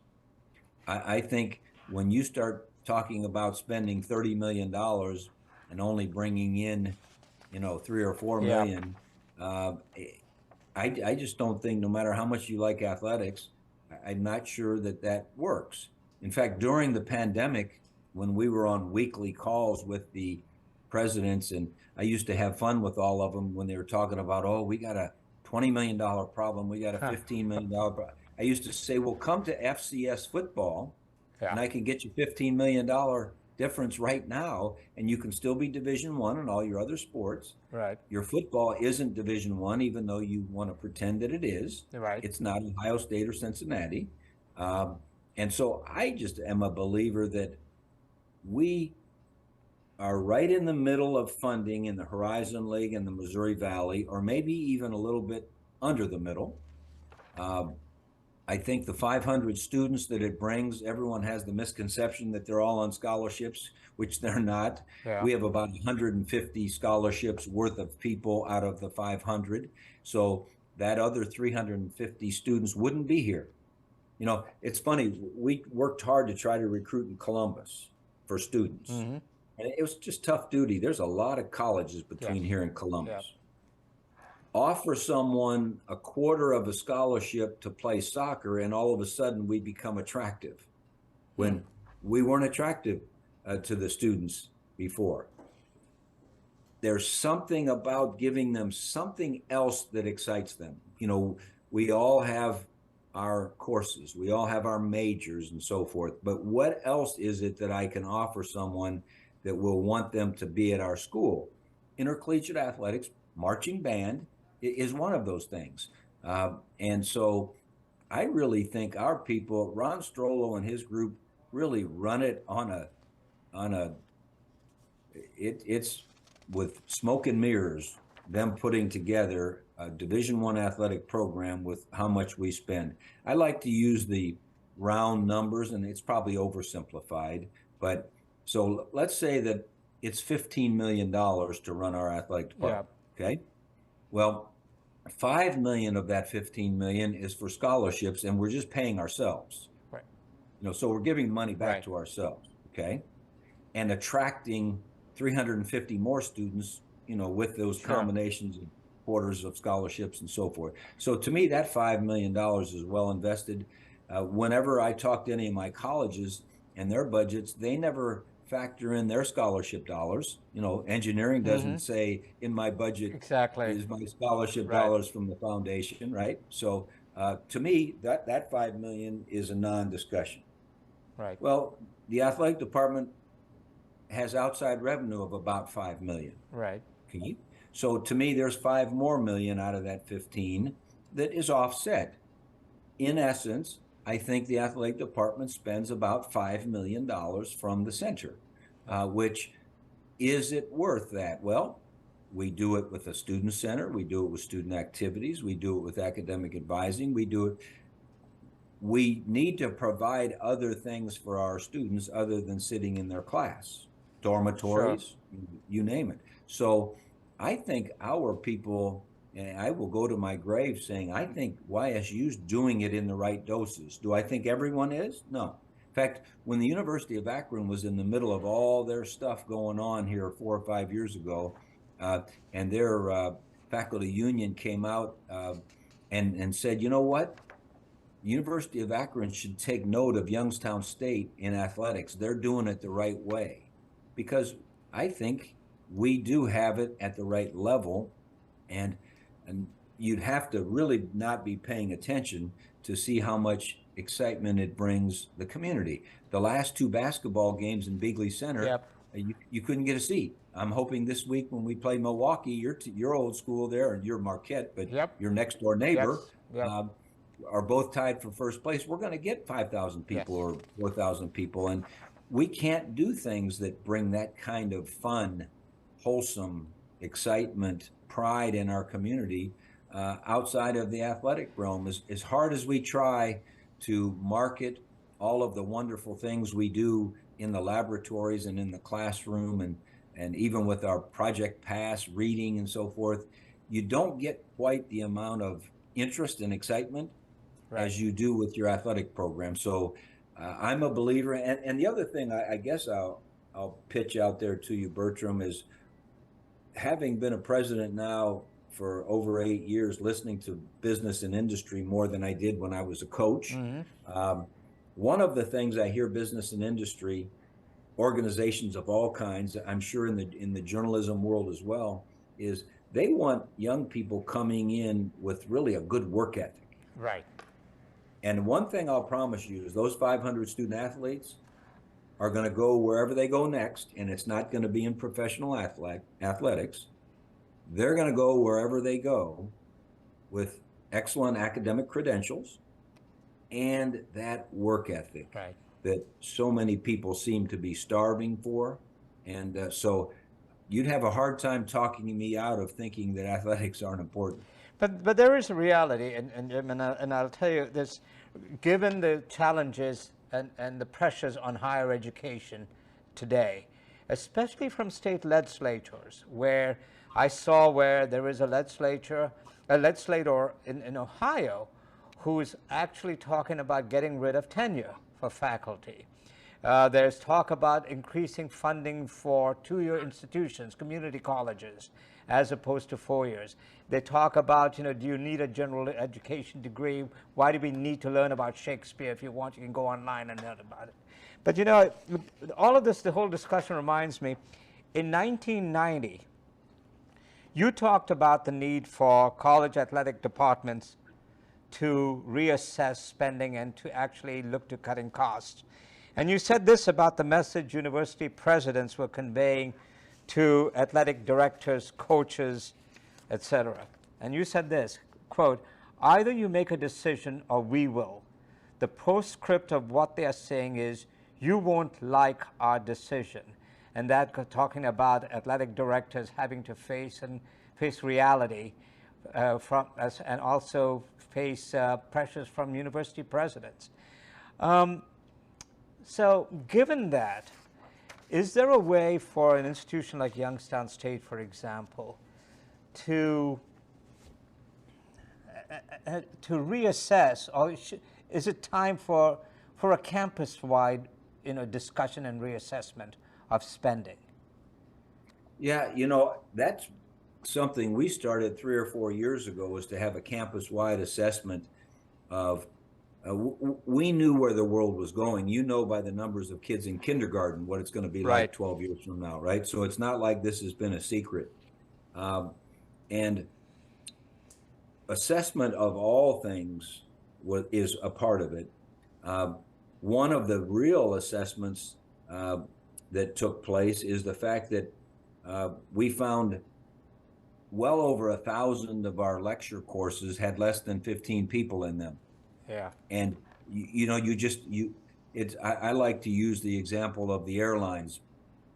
I think when you start talking about spending $30 million and only bringing in 3 or 4 Yeah. million. Uh, I just don't think, no matter how much you like athletics, I'm not sure that that works. In fact, during the pandemic, when we were on weekly calls with the presidents, and I used to have fun with all of them when they were talking about, oh, we got a $20 million problem, we got a $15 million problem. I used to say, well, come to FCS football, and Yeah. I can get you $15 million difference right now, and you can still be Division I in all your other sports. Right. Your football isn't Division I, even though you want to pretend that it is. Right. It's not Ohio State or Cincinnati. Um, and so I just am a believer that we are right in the middle of funding in the Horizon League and the Missouri Valley, or maybe even a little bit under the middle. I think the 500 students that it brings, everyone has the misconception that they're all on scholarships, which they're not. Yeah. We have about 150 scholarships worth of people out of the 500. So that other 350 students wouldn't be here. It's funny, we worked hard to try to recruit in Columbus for students. Mm-hmm. And it was just tough duty. There's a lot of colleges between here and Columbus. Offer someone a quarter of a scholarship to play soccer, and all of a sudden we become attractive when we weren't attractive to the students before. There's something about giving them something else that excites them. We all have our courses, we all have our majors and so forth, but what else is it that I can offer someone that will want them to be at our school? Intercollegiate athletics, marching band is one of those things. And so I really think our people, Ron Strollo and his group, really run it it's with smoke and mirrors, them putting together a Division I athletic program with how much we spend. I like to use the round numbers, and it's probably oversimplified, but so let's say that it's $15 million to run our athletic department. Okay. Well, 5 million of that 15 million is for scholarships, and we're just paying ourselves. Right. So we're giving money back to ourselves. Okay. And attracting 350 more students, with those combinations of quarters of scholarships and so forth. So to me, that $5 million is well invested. Whenever I talk to any of my colleges and their budgets, they never factor in their scholarship dollars. Engineering doesn't say in my budget is my scholarship dollars from the foundation, right? So to me, that 5 million is a non-discussion. Right. Well, the athletic department has outside revenue of about 5 million. Right. Okay. So to me, there's 5 more million out of that 15 that is offset. In essence, I think the athletic department spends about $5 million from the center, which is it worth that? Well, we do it with a student center. We do it with student activities. We do it with academic advising. We need to provide other things for our students other than sitting in their class, dormitories, you name it. So I think our people, and I will go to my grave saying, I think YSU's doing it in the right doses. Do I think everyone is? No. In fact, when the University of Akron was in the middle of all their stuff going on here 4 or 5 years ago, and their faculty union came out and said, you know what? The University of Akron should take note of Youngstown State in athletics. They're doing it the right way. Because I think we do have it at the right level, and you'd have to really not be paying attention to see how much excitement it brings the community. The last 2 basketball games in Bigley Center, you couldn't get a seat. I'm hoping this week when we play Milwaukee, your old school there, and your Marquette, but your next door neighbor, are both tied for first place. We're going to get 5,000 people or 4,000 people, and we can't do things that bring that kind of fun, wholesome excitement, pride in our community outside of the athletic realm. As hard as we try to market all of the wonderful things we do in the laboratories and in the classroom, and even with our Project Pass reading and so forth, you don't get quite the amount of interest and excitement as you do with your athletic program. So I'm a believer. And the other thing I guess I'll pitch out there to you, Bertram, is having been a president now for over 8 years, listening to business and industry more than I did when I was a coach, one of the things I hear business and industry, organizations of all kinds, I'm sure in the journalism world as well, is they want young people coming in with really a good work ethic. Right. And one thing I'll promise you is those 500 student athletes are going to go wherever they go next, and it's not going to be in professional athletics. They're going to go wherever they go with excellent academic credentials and that work ethic that so many people seem to be starving for. And so you'd have a hard time talking me out of thinking that athletics aren't important. But there is a reality, and I'll tell you this, given the challenges and the pressures on higher education today, especially from state legislators, where I saw where there is a legislator in Ohio who's actually talking about getting rid of tenure for faculty. There's talk about increasing funding for two-year institutions, community colleges, as opposed to 4 years. They talk about, do you need a general education degree? Why do we need to learn about Shakespeare? If you want, you can go online and learn about it. But all of this, the whole discussion reminds me, in 1990, you talked about the need for college athletic departments to reassess spending and to actually look to cutting costs. And you said this about the message university presidents were conveying to athletic directors, coaches, etc. And you said this, quote, "Either you make a decision or we will. The postscript of what they are saying is, you won't like our decision." And that talking about athletic directors having to face reality and also face pressures from university presidents. So given that, is there a way for an institution like Youngstown State, for example, to reassess, or is it time for a campus-wide discussion and reassessment of spending? Yeah, that's something we started 3 or 4 years ago, was to have a campus-wide assessment of we knew where the world was going. By the numbers of kids in kindergarten what it's going to be like 12 years from now, right? So it's not like this has been a secret. And assessment of all things is a part of it. One of the real assessments that took place is the fact that we found well over 1,000 of our lecture courses had less than 15 people in them. Yeah. And I like to use the example of the airlines.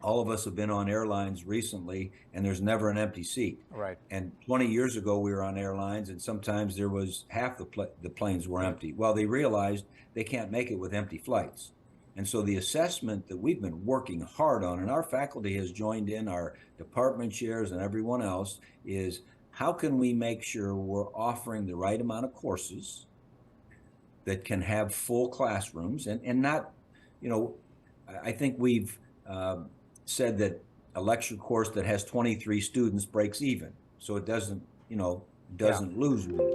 All of us have been on airlines recently, and there's never an empty seat. Right. And 20 years ago, we were on airlines, and sometimes there was half the planes were empty. Well, they realized they can't make it with empty flights. And so the assessment that we've been working hard on, and our faculty has joined in, our department chairs and everyone else, is how can we make sure we're offering the right amount of courses that can have full classrooms and not, I think we've said that a lecture course that has 23 students breaks even. So it doesn't lose really.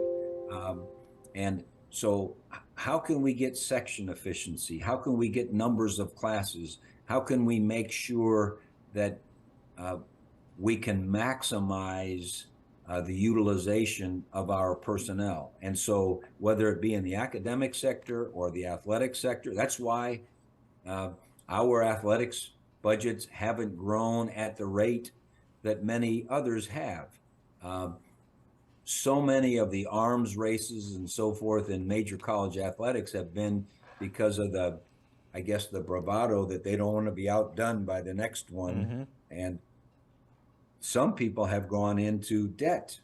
And so how can we get section efficiency? How can we get numbers of classes? How can we make sure that we can maximize the utilization of our personnel? And so whether it be in the academic sector or the athletic sector, that's why our athletics budgets haven't grown at the rate that many others have. So many of the arms races and so forth in major college athletics have been because of the bravado that they don't want to be outdone by the next one. Mm-hmm. And some people have gone into debt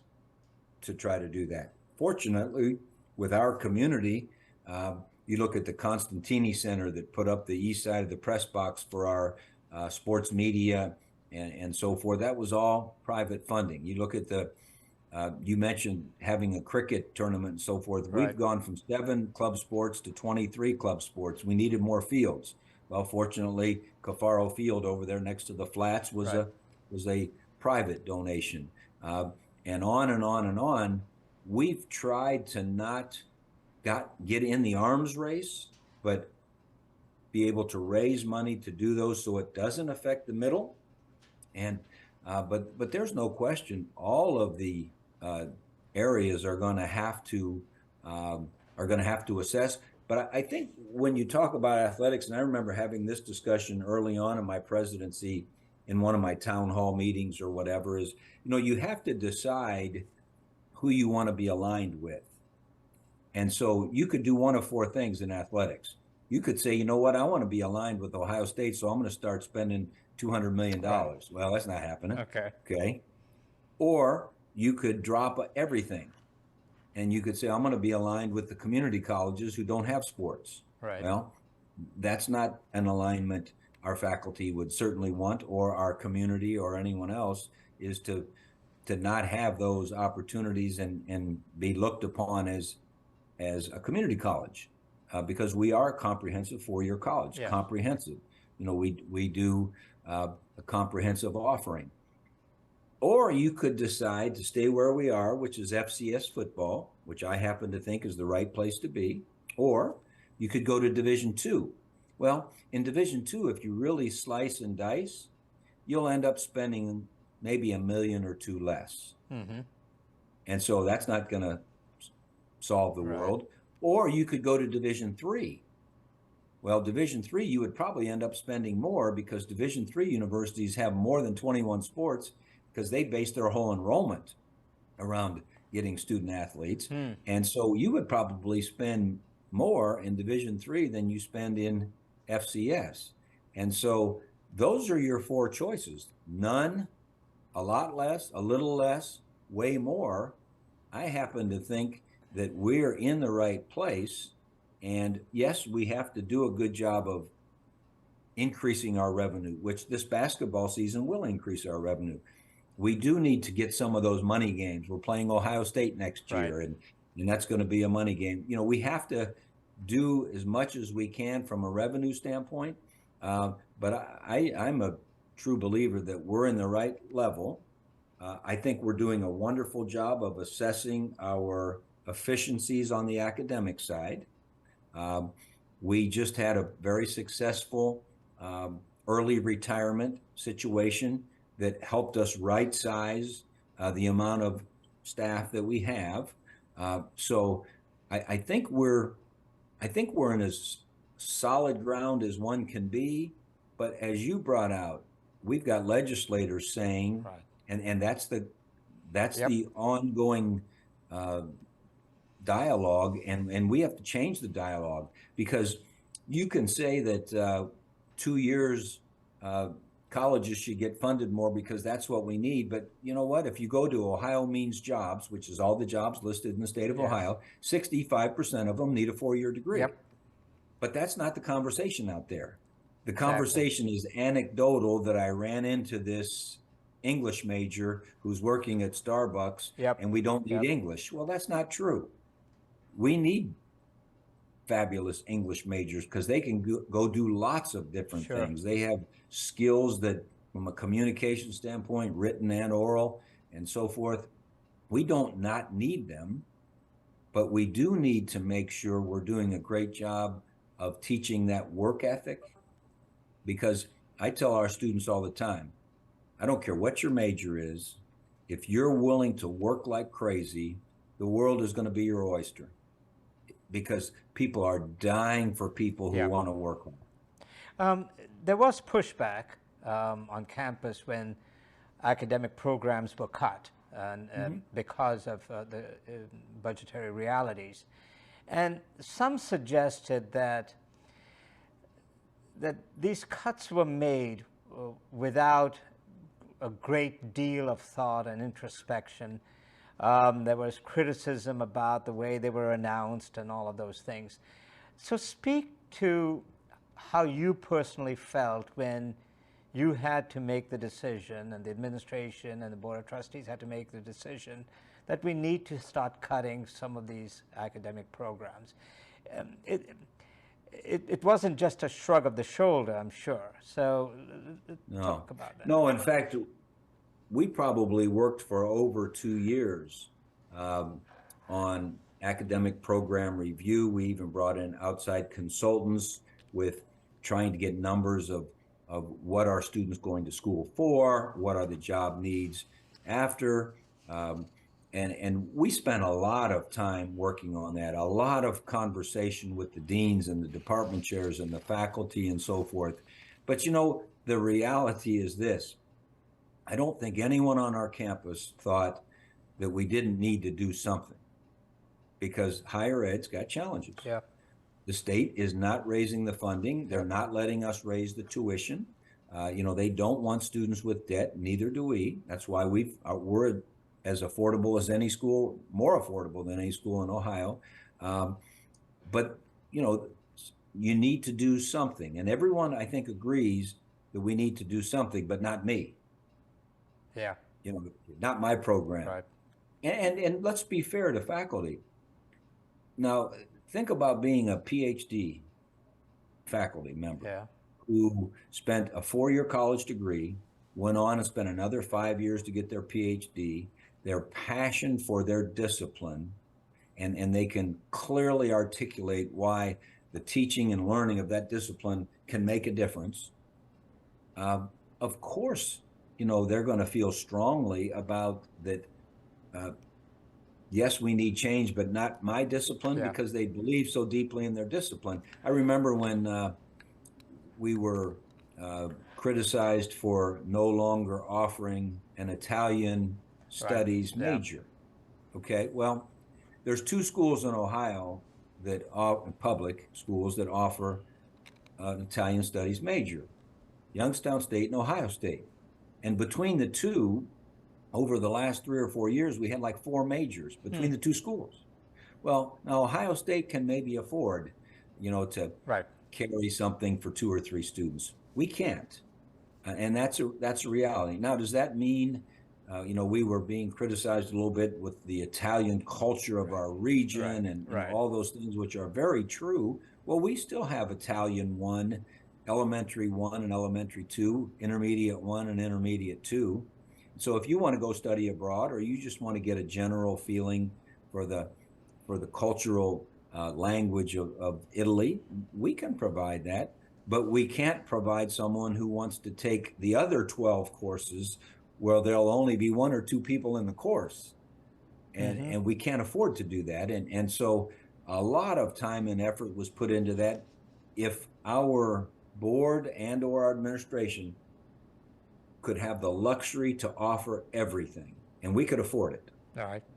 to try to do that. Fortunately, with our community, you look at the Constantini Center that put up the east side of the press box for our sports media and so forth. That was all private funding. You look at you mentioned having a cricket tournament and so forth. Right. We've gone from 7 club sports to 23 club sports. We needed more fields. Well, fortunately, Cafaro Field over there next to the flats was a private donation, and on and on and on. We've tried to not get in the arms race, but be able to raise money to do those so it doesn't affect the middle. And but there's no question, all of the areas are going to have to assess. But I think when you talk about athletics, and I remember having this discussion early on in my presidency in one of my town hall meetings or whatever, is, you have to decide who you want to be aligned with. And so you could do one of four things in athletics. You could say, you know what, I want to be aligned with Ohio State, so I'm going to start spending $200 million. Right. Well, that's not happening. Okay. Or you could drop everything, and you could say, I'm going to be aligned with the community colleges who don't have sports. Right. Well, that's not an alignment our faculty would certainly want, or our community or anyone else, is to not have those opportunities and be looked upon as a community college, because we are a comprehensive four-year college. Yeah. Comprehensive. We do a comprehensive offering. Or you could decide to stay where we are, which is FCS football, which I happen to think is the right place to be. Or you could go to Division II. Well, in Division II, if you really slice and dice, you'll end up spending maybe $1 million or $2 million less. Mm-hmm. And so that's not going to solve the world. Or you could go to Division III. Well, Division III, you would probably end up spending more, because Division III universities have more than 21 sports, because they base their whole enrollment around getting student athletes. And so you would probably spend more in Division III than you spend in FCS. And so those are your four choices: none, a lot less, a little less, way more. I happen to think that we're in the right place. And yes, we have to do a good job of increasing our revenue, which this basketball season will increase our revenue. We do need to get some of those money games. We're playing Ohio State next year, and that's going to be a money game. We have to do as much as we can from a revenue standpoint. But I'm a true believer that we're in the right level. I think we're doing a wonderful job of assessing our efficiencies on the academic side. We just had a very successful early retirement situation that helped us right size the amount of staff that we have. So I think we're in as solid ground as one can be. But as you brought out, we've got legislators saying, and that's the ongoing dialogue, and we have to change the dialogue, because you can say that 2 years colleges should get funded more because that's what we need. But you know what? If you go to Ohio Means Jobs, which is all the jobs listed in the state of Ohio, 65% of them need a 4-year degree. But that's not the conversation out there. The conversation is anecdotal, that I ran into this English major who's working at Starbucks and we don't need English. Well, that's not true. We need fabulous English majors, because they can go do lots of different things. They have skills that, from a communication standpoint, written and oral and so forth, we don't not need them, but we do need to make sure we're doing a great job of teaching that work ethic. Because I tell our students all the time, I don't care what your major is, if you're willing to work like crazy, the world is going to be your oyster, because people are dying for people who want to work on. There was pushback on campus when academic programs were cut, and because of the budgetary realities. And some suggested that these cuts were made without a great deal of thought and introspection. There was criticism about the way they were announced and all of those things. So speak to how you personally felt when you had to make the decision, and the administration and the Board of Trustees had to make the decision, that we need to start cutting some of these academic programs. It wasn't just a shrug of the shoulder, I'm sure. So talk about that. No, in fact, we probably worked for over 2 years on academic program review. We even brought in outside consultants with trying to get numbers of what are students going to school for, what are the job needs after. And we spent a lot of time working on that, a lot of conversation with the deans and the department chairs and the faculty and so forth. But you know, the reality is this. I don't think anyone on our campus thought that we didn't need to do something, because higher ed's got challenges. Yeah. The state is not raising the funding. They're not letting us raise the tuition. You know, they don't want students with debt. Neither do we. That's why we're as affordable as any school, more affordable than any school in Ohio. But, you know, you need to do something. And everyone, I think, agrees that we need to do something, but not me. Yeah. You know, not my program. Right. And let's be fair to faculty. Now, think about being a PhD faculty member who spent a 4-year college degree, went on and spent another 5 years to get their PhD, their passion for their discipline, and they can clearly articulate why the teaching and learning of that discipline can make a difference. Of course, you know, they're going to feel strongly about that. Yes, we need change, but not my discipline, because they believe so deeply in their discipline. I remember when we were criticized for no longer offering an Italian studies major. Okay, well, there's 2 schools in Ohio that are public schools that offer an Italian studies major, Youngstown State and Ohio State. And between the two, over the last 3 or 4 years, we had like 4 majors between the 2 schools. Well, now Ohio State can maybe afford, you know, to carry something for 2 or 3 students. We can't, and that's a reality. Now, does that mean, you know, we were being criticized a little bit with the Italian culture of our region and all those things, which are very true? Well, we still have Italian 1, elementary 1 and elementary 2, intermediate 1 and intermediate 2. So if you want to go study abroad, or you just want to get a general feeling for the cultural language of Italy, we can provide that. But we can't provide someone who wants to take the other 12 courses where there'll only be 1 or 2 people in the course. And we can't afford to do that. And so a lot of time and effort was put into that. If our board and or our administration could have the luxury to offer everything, and we could afford it,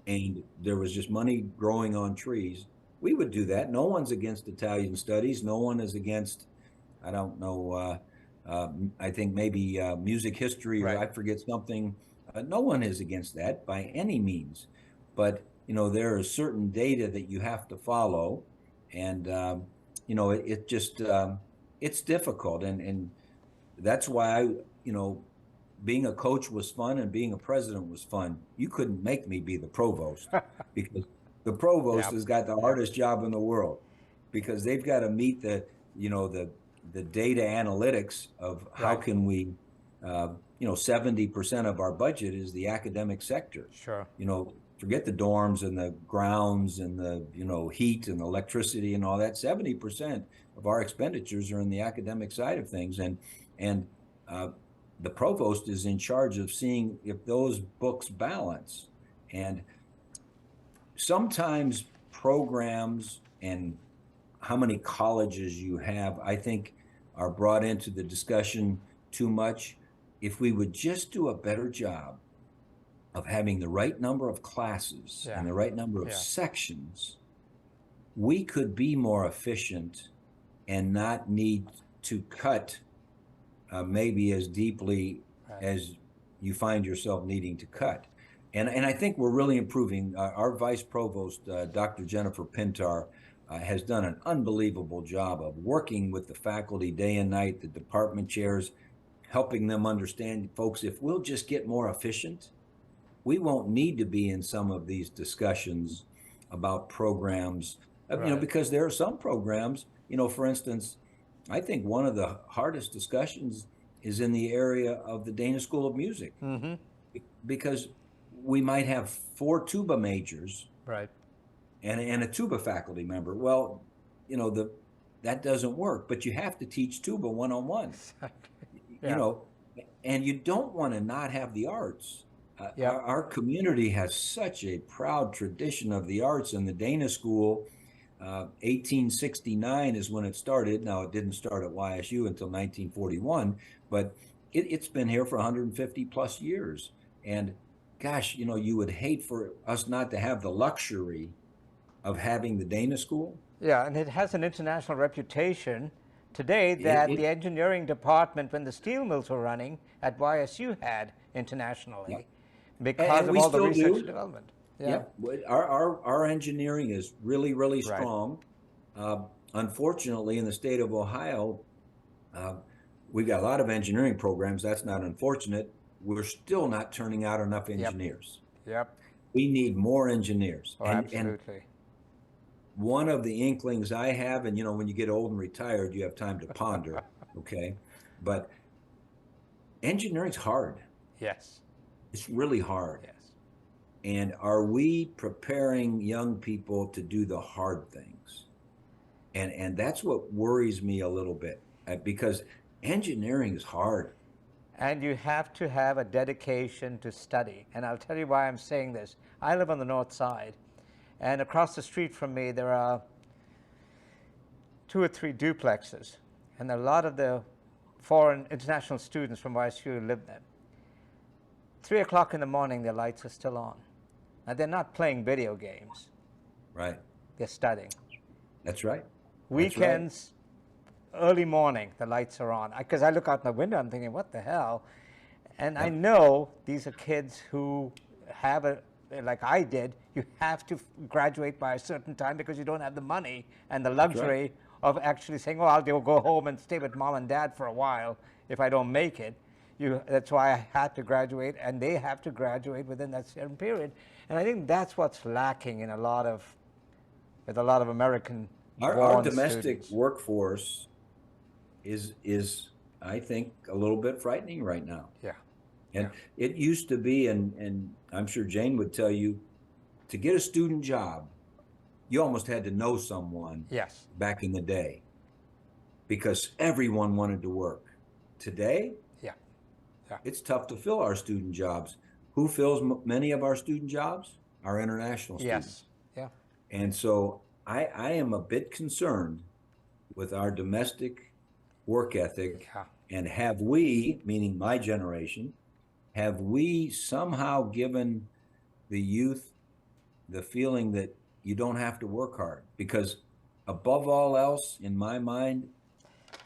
and there was just money growing on trees, we would do that. No one's against Italian studies. No one is against, I don't know, I think maybe music history, or I forget something. No one is against that by any means. But, you know, there is certain data that you have to follow. And, you know, it just, it's difficult. And that's why you know, being a coach was fun and being a president was fun. You couldn't make me be the provost, because the provost has got the hardest job in the world, because they've got to meet the, you know, the data analytics of how can we, you know, 70% of our budget is the academic sector. You know, forget the dorms and the grounds and the, you know, heat and electricity and all that. 70% of our expenditures are in the academic side of things. And the provost is in charge of seeing if those books balance. And sometimes programs and how many colleges you have, I think, are brought into the discussion too much. If we would just do a better job of having the right number of classes and the right number of sections, we could be more efficient and not need to cut maybe as deeply as you find yourself needing to cut. And I think we're really improving. Our vice provost, Dr. Jennifer Pintar, has done an unbelievable job of working with the faculty day and night, the department chairs, helping them understand, folks, if we'll just get more efficient, we won't need to be in some of these discussions about programs, you know, because there are some programs, you know, for instance, I think one of the hardest discussions is in the area of the Dana School of Music, because we might have 4 tuba majors Right. and a tuba faculty member. Well, that doesn't work, but you have to teach tuba one-on-one, Yeah. and you don't want to not have the arts. Yep. Our community has such a proud tradition of the arts, and the Dana School, 1869 is when it started. Now, it didn't start at YSU until 1941, but it's been here for 150 plus years. And gosh, you would hate for us not to have the luxury of having the Dana School. Yeah, and it has an international reputation today that It, the engineering department, when the steel mills were running at YSU, had internationally yeah. because And of we all the still research do. and development. Yeah. Yeah, our engineering is really, really Right. strong. Unfortunately, in the state of Ohio, we've got a lot of engineering programs. That's not unfortunate. We're still not turning out enough engineers. Yep. We need more engineers. Oh, And absolutely. one of the inklings I have, and when you get old and retired, you have time to ponder, okay? But engineering's hard. Yes. It's really hard. Yes. And are we preparing young people to do the hard things? And that's what worries me a little bit, because engineering is hard. And you have to have a dedication to study. And I'll tell you why I'm saying this. I live on the north side, and across the street from me there are 2 or 3 duplexes, and a lot of the foreign international students from YSU live there. 3 o'clock in the morning, their lights are still on. Now, they're not playing video games. Right. They're studying. That's right. Weekends, early morning, the lights are on. Because I look out my window, I'm thinking, what the hell? And I know these are kids who have like I did, you have to graduate by a certain time because you don't have the money and the luxury of actually saying, oh, I'll go home and stay with mom and dad for a while if I don't make it. That's why I had to graduate, and they have to graduate within that certain period. And I think that's what's lacking with a lot of American Our domestic students. workforce is I think a little bit frightening right now. Yeah. And it used to be, and I'm sure Jane would tell you, to get a student job, you almost had to know someone. Yes. Back in the day, because everyone wanted to work. Today, it's tough to fill our student jobs. Who fills many of our student jobs? Our international students. Yes. Yeah. And so I am a bit concerned with our domestic work ethic. Yeah. And have we, meaning my generation, have we somehow given the youth the feeling that you don't have to work hard? Because above all else, in my mind,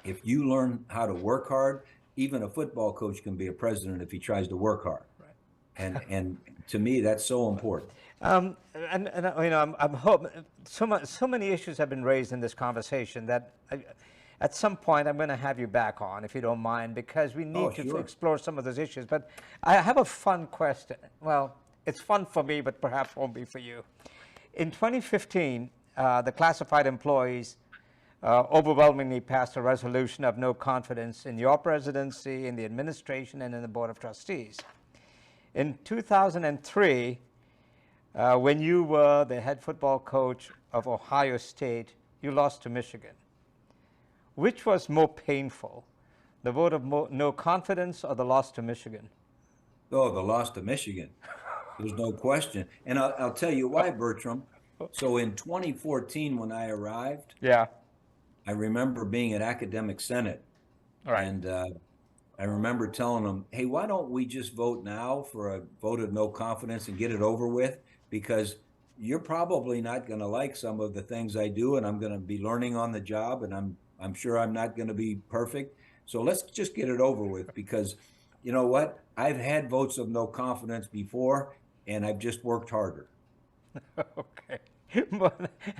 if you learn how to work hard, even a football coach can be a president if he tries to work hard. Right. And to me, that's so important. I'm hoping so many issues have been raised in this conversation that at some point I'm going to have you back on, if you don't mind, because we need to explore some of those issues. But I have a fun question. Well, it's fun for me, but perhaps won't be for you. In 2015, the classified employees overwhelmingly passed a resolution of no confidence in your presidency, in the administration, and in the Board of Trustees. In 2003, when you were the head football coach of Ohio State, you lost to Michigan. Which was more painful, the vote of no confidence or the loss to Michigan? Oh, the loss to Michigan. There's no question. And I'll tell you why, Bertram. So in 2014, when I arrived, I remember being at Academic Senate. Right. And I remember telling them, hey, why don't we just vote now for a vote of no confidence and get it over with? Because you're probably not going to like some of the things I do, and I'm going to be learning on the job, and I'm sure I'm not going to be perfect. So let's just get it over with, because you know what? I've had votes of no confidence before, and I've just worked harder. Okay.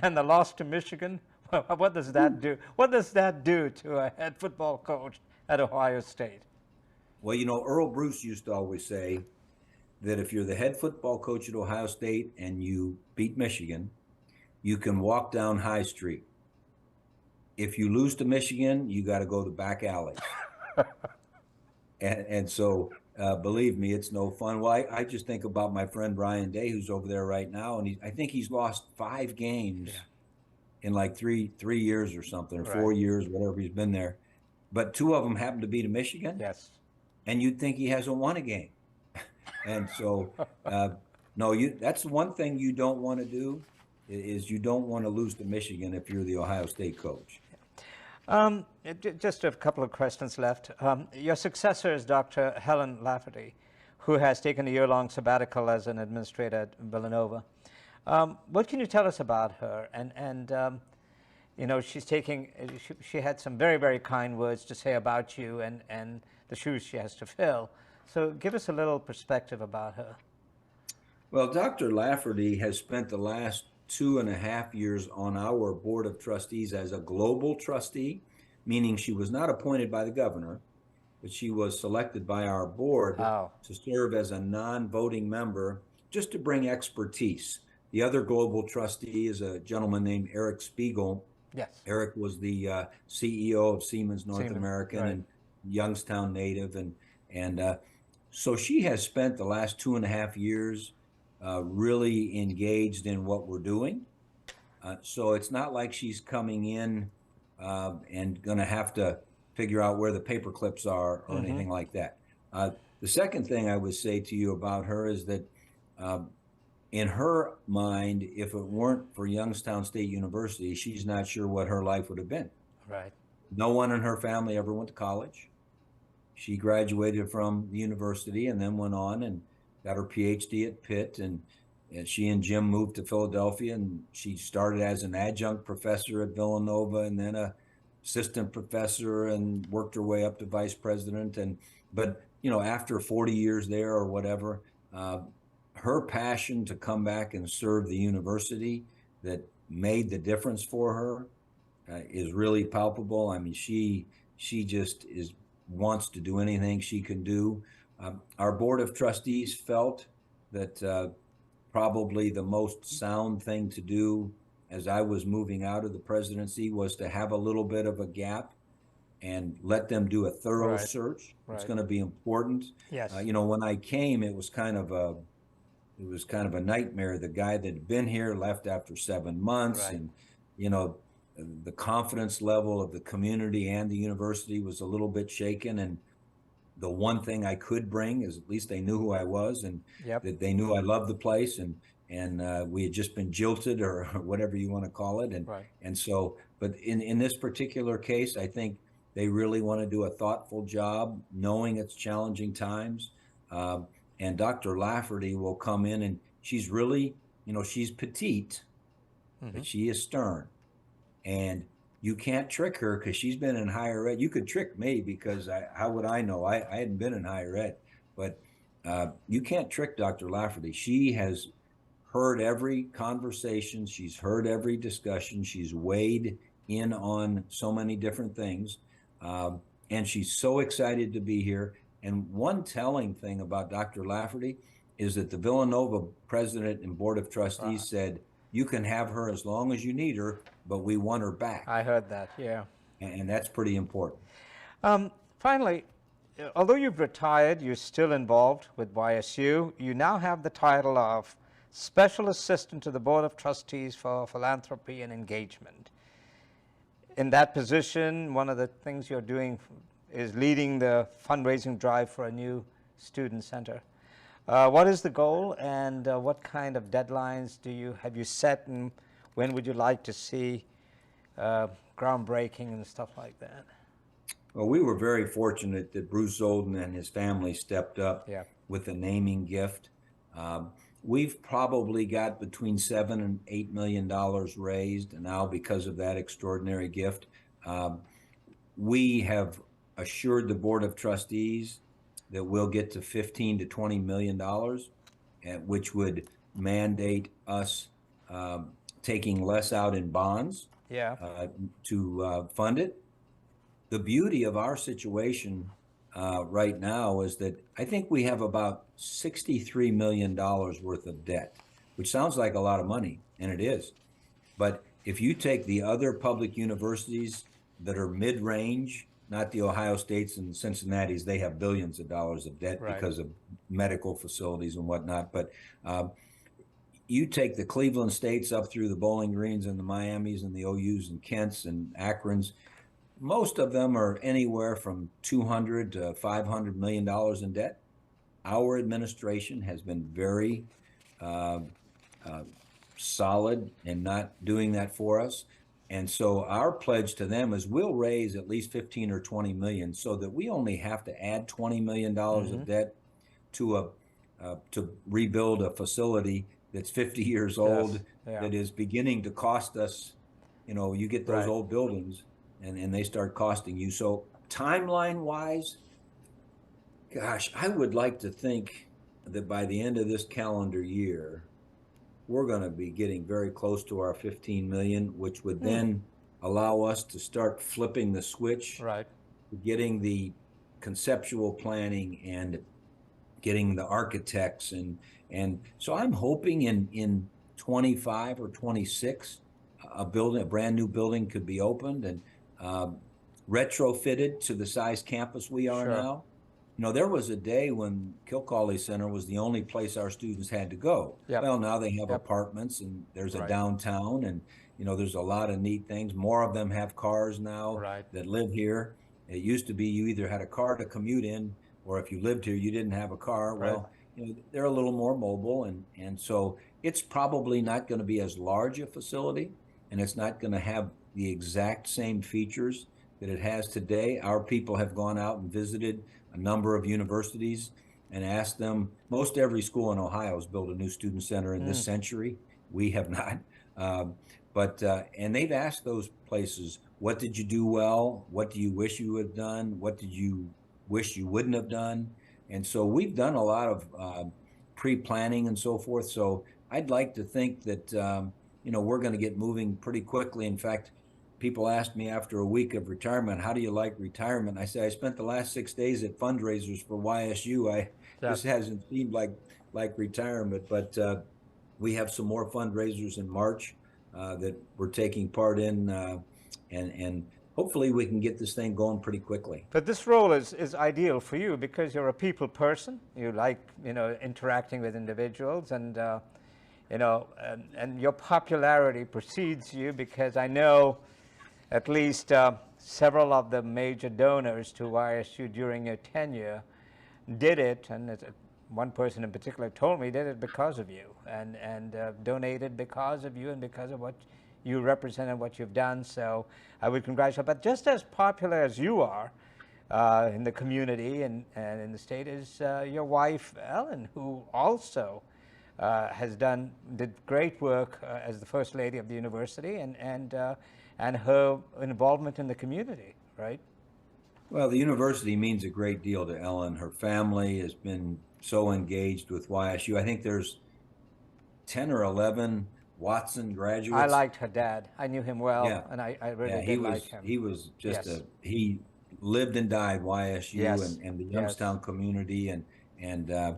And the loss to Michigan, what does that do? What does that do to a head football coach at Ohio State? Well, Earl Bruce used to always say that if you're the head football coach at Ohio State and you beat Michigan, you can walk down High Street. If you lose to Michigan, you got to go to back alleys. and so Believe me, it's no fun. Well, I just think about my friend Brian Day, who's over there right now, and I think he's lost 5 games Yeah. in like three years or something, or Right. 4 years, whatever he's been there. But two of them happen to be to Michigan, Yes. and you'd think he hasn't won a game. And so, no, that's one thing you don't want to do is you don't want to lose to Michigan if you're the Ohio State coach. Just a couple of questions left. Your successor is Dr. Helen Lafferty, who has taken a year-long sabbatical as an administrator at Villanova. What can you tell us about her? And you know, she's taking, she had some very, very kind words to say about you and the shoes she has to fill. So give us a little perspective about her. Well, Dr. Lafferty has spent the last 2.5 years on our board of trustees as a global trustee, meaning she was not appointed by the governor, but she was selected by our board to serve as a non-voting member just to bring expertise. The other global trustee is a gentleman named Eric Spiegel. Yes. Eric was the CEO of Siemens North American, right. and Youngstown native. And so she has spent the last 2.5 years really engaged in what we're doing. So it's not like she's coming in and going to have to figure out where the paper clips are or anything like that. The second thing I would say to you about her is that in her mind, if it weren't for Youngstown State University, she's not sure what her life would have been. Right. No one in her family ever went to college. She graduated from the university and then went on and got her PhD at Pitt. And she and Jim moved to Philadelphia, and she started as an adjunct professor at Villanova and then a assistant professor, and worked her way up to vice president. But you know, after 40 years there or whatever, her passion to come back and serve the university that made the difference for her is really palpable. I mean, she just wants to do anything she can do. Our board of trustees felt that probably the most sound thing to do as I was moving out of the presidency was to have a little bit of a gap and let them do a thorough search. It's going to be important. Yes. You know, when I came, it was kind of a nightmare. The guy that had been here left after 7 months, and you know, the confidence level of the community and the university was a little bit shaken. And the one thing I could bring is at least they knew who I was, and that they knew I loved the place, and we had just been jilted or whatever you want to call it. And so, but in this particular case, I think they really want to do a thoughtful job, knowing it's challenging times. And Dr. Lafferty will come in, and she's really, you know, she's petite, but she is stern. And you can't trick her because she's been in higher ed. You could trick me because how would I know? I hadn't been in higher ed. But you can't trick Dr. Lafferty. She has heard every conversation. She's heard every discussion. She's weighed in on so many different things. And she's so excited to be here. And one telling thing about Dr. Lafferty is that the Villanova president and board of trustees said, you can have her as long as you need her, but we want her back. I heard that, yeah. And that's pretty important. Finally, although you've retired, you're still involved with YSU. You now have the title of Special Assistant to the Board of Trustees for Philanthropy and Engagement. In that position, one of the things you're doing is leading the fundraising drive for a new student center. What is the goal, and what kind of deadlines have you set, and when would you like to see groundbreaking and stuff like that? Well, we were very fortunate that Bruce Zolden and his family stepped up with a naming gift. We've probably got between $7 and $8 million raised now because of that extraordinary gift. We have assured the Board of Trustees that we'll get to $15 to $20 million, which would mandate us taking less out in bonds to fund it. The beauty of our situation right now is that I think we have about $63 million worth of debt, which sounds like a lot of money, and it is. But if you take the other public universities that are mid-range, not the Ohio States and Cincinnati's. They have billions of dollars of debt Right. because of medical facilities and whatnot. But you take the Cleveland States up through the Bowling Greens and the Miamis and the OUs and Kents and Akrons. Most of them are anywhere from $200 to $500 million in debt. Our administration has been very solid in not doing that for us. And so our pledge to them is we'll raise at least 15 or 20 million so that we only have to add $20 million of debt to rebuild a facility that's 50 years old, that is beginning to cost us, you get those old buildings and they start costing you. So timeline wise, gosh, I would like to think that by the end of this calendar year, we're going to be getting very close to our 15 million, which would then allow us to start flipping the switch, getting the conceptual planning and getting the architects. And so I'm hoping in 25 or 26, a brand new building could be opened and retrofitted to the size campus we are now. There was a day when Kilcawley Center was the only place our students had to go. Well, now they have apartments and there's a downtown and, there's a lot of neat things. More of them have cars now that live here. It used to be you either had a car to commute in, or if you lived here, you didn't have a car. Well, they're a little more mobile. And so it's probably not going to be as large a facility, and it's not going to have the exact same features that it has today. Our people have gone out and visited a number of universities and asked them. Most every school in Ohio has built a new student center in this century. We have not. And they've asked those places, what did you do well? What do you wish you had done? What did you wish you wouldn't have done? And so we've done a lot of pre-planning and so forth. So I'd like to think that, we're going to get moving pretty quickly. In fact, people asked me after a week of retirement, how do you like retirement? I said, I spent the last 6 days at fundraisers for YSU. This hasn't seemed like retirement, but we have some more fundraisers in March that we're taking part in, and hopefully we can get this thing going pretty quickly. But this role is ideal for you because you're a people person. You like, interacting with individuals, and and your popularity precedes you, because I know at least several of the major donors to YSU during your tenure did it, and one person in particular told me did it because of you, and donated because of you and because of what you represent and what you've done. So I would congratulate. But just as popular as you are in the community and in the state is your wife, Ellen, who also did great work as the First Lady of the university, and her involvement in the community, right? Well, the university means a great deal to Ellen. Her family has been so engaged with YSU. I think there's 10 or 11 Watson graduates. I liked her dad. I knew him well, and I really did like him. He was just he lived and died YSU and the Youngstown community, and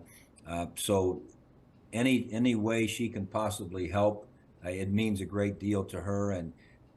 so any way she can possibly help, it means a great deal to her. And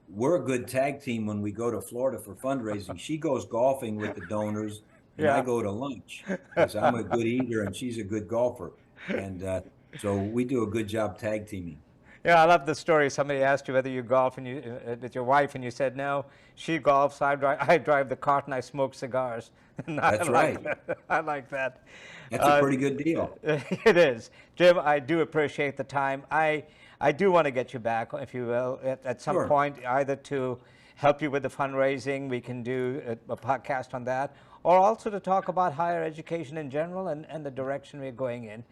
we're a good tag team when we go to Florida for fundraising. She goes golfing with the donors, and I go to lunch because I'm a good eater and she's a good golfer. And so we do a good job tag teaming. Yeah, I love the story. Somebody asked you whether you golf and with your wife, and you said, no, she golfs, I drive the cart, and I smoke cigars. That's right. I like that. That's a pretty good deal. It is. Jim, I do appreciate the time. I do want to get you back, if you will, at some point, either to help you with the fundraising. We can do a podcast on that, or also to talk about higher education in general and the direction we're going in.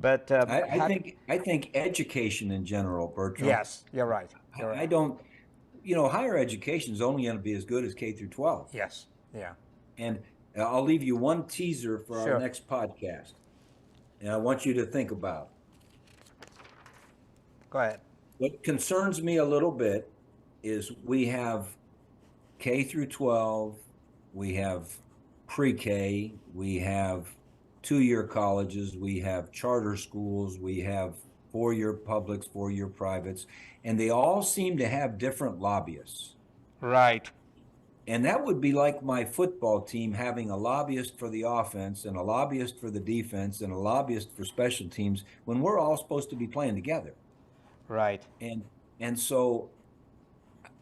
But I think education in general, Bertram. Yes, you're right. I don't, higher education is only going to be as good as K through 12. Yes, yeah. And I'll leave you one teaser for our next podcast, and I want you to think about. Go ahead. What concerns me a little bit is we have K through 12, we have pre-K, we have two-year colleges, we have charter schools, we have four-year publics, four-year privates, and they all seem to have different lobbyists. Right. And that would be like my football team having a lobbyist for the offense and a lobbyist for the defense and a lobbyist for special teams when we're all supposed to be playing together. Right. And so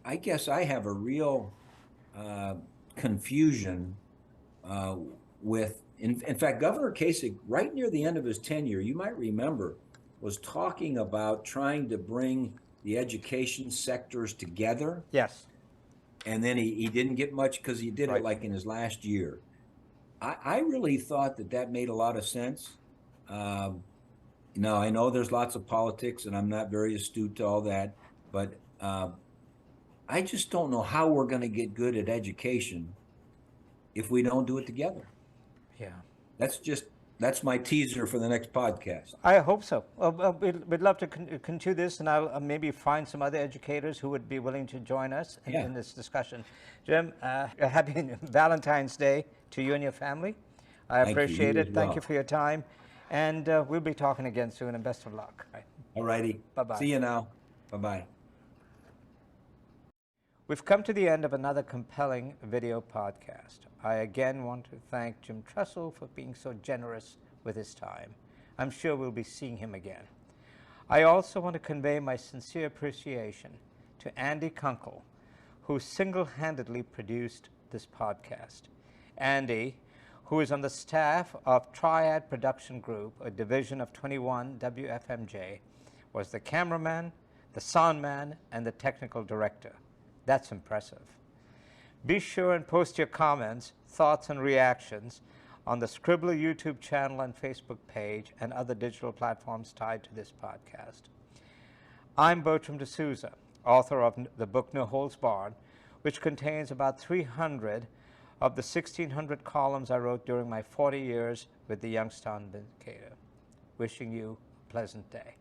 I guess I have a real confusion with, in fact, Governor Kasich, right near the end of his tenure, you might remember, was talking about trying to bring the education sectors together. Yes. And then he didn't get much because he did Right. it like in his last year. I really thought that made a lot of sense. Now, I know there's lots of politics, and I'm not very astute to all that, but I just don't know how we're going to get good at education if we don't do it together. Yeah. That's my teaser for the next podcast. I hope so. We'd love to continue this, and I'll maybe find some other educators who would be willing to join us in this discussion. Jim, happy Valentine's Day to you and your family. I appreciate it. Thank you for your time. And we'll be talking again soon, and best of luck. All righty. Bye-bye. See you now. Bye-bye. We've come to the end of another compelling video podcast. I again want to thank Jim Tressel for being so generous with his time. I'm sure we'll be seeing him again. I also want to convey my sincere appreciation to Andy Kunkel, who single-handedly produced this podcast. Andy, who is on the staff of Triad Production Group, a division of 21 WFMJ, was the cameraman, the sound man, and the technical director. That's impressive. Be sure and post your comments, thoughts, and reactions on the Scribbler YouTube channel and Facebook page and other digital platforms tied to this podcast. I'm Bertram Souza, author of the book No Holds Barred, which contains about 300 of the 1,600 columns I wrote during my 40 years with the Youngstown Vindicator. Wishing you a pleasant day.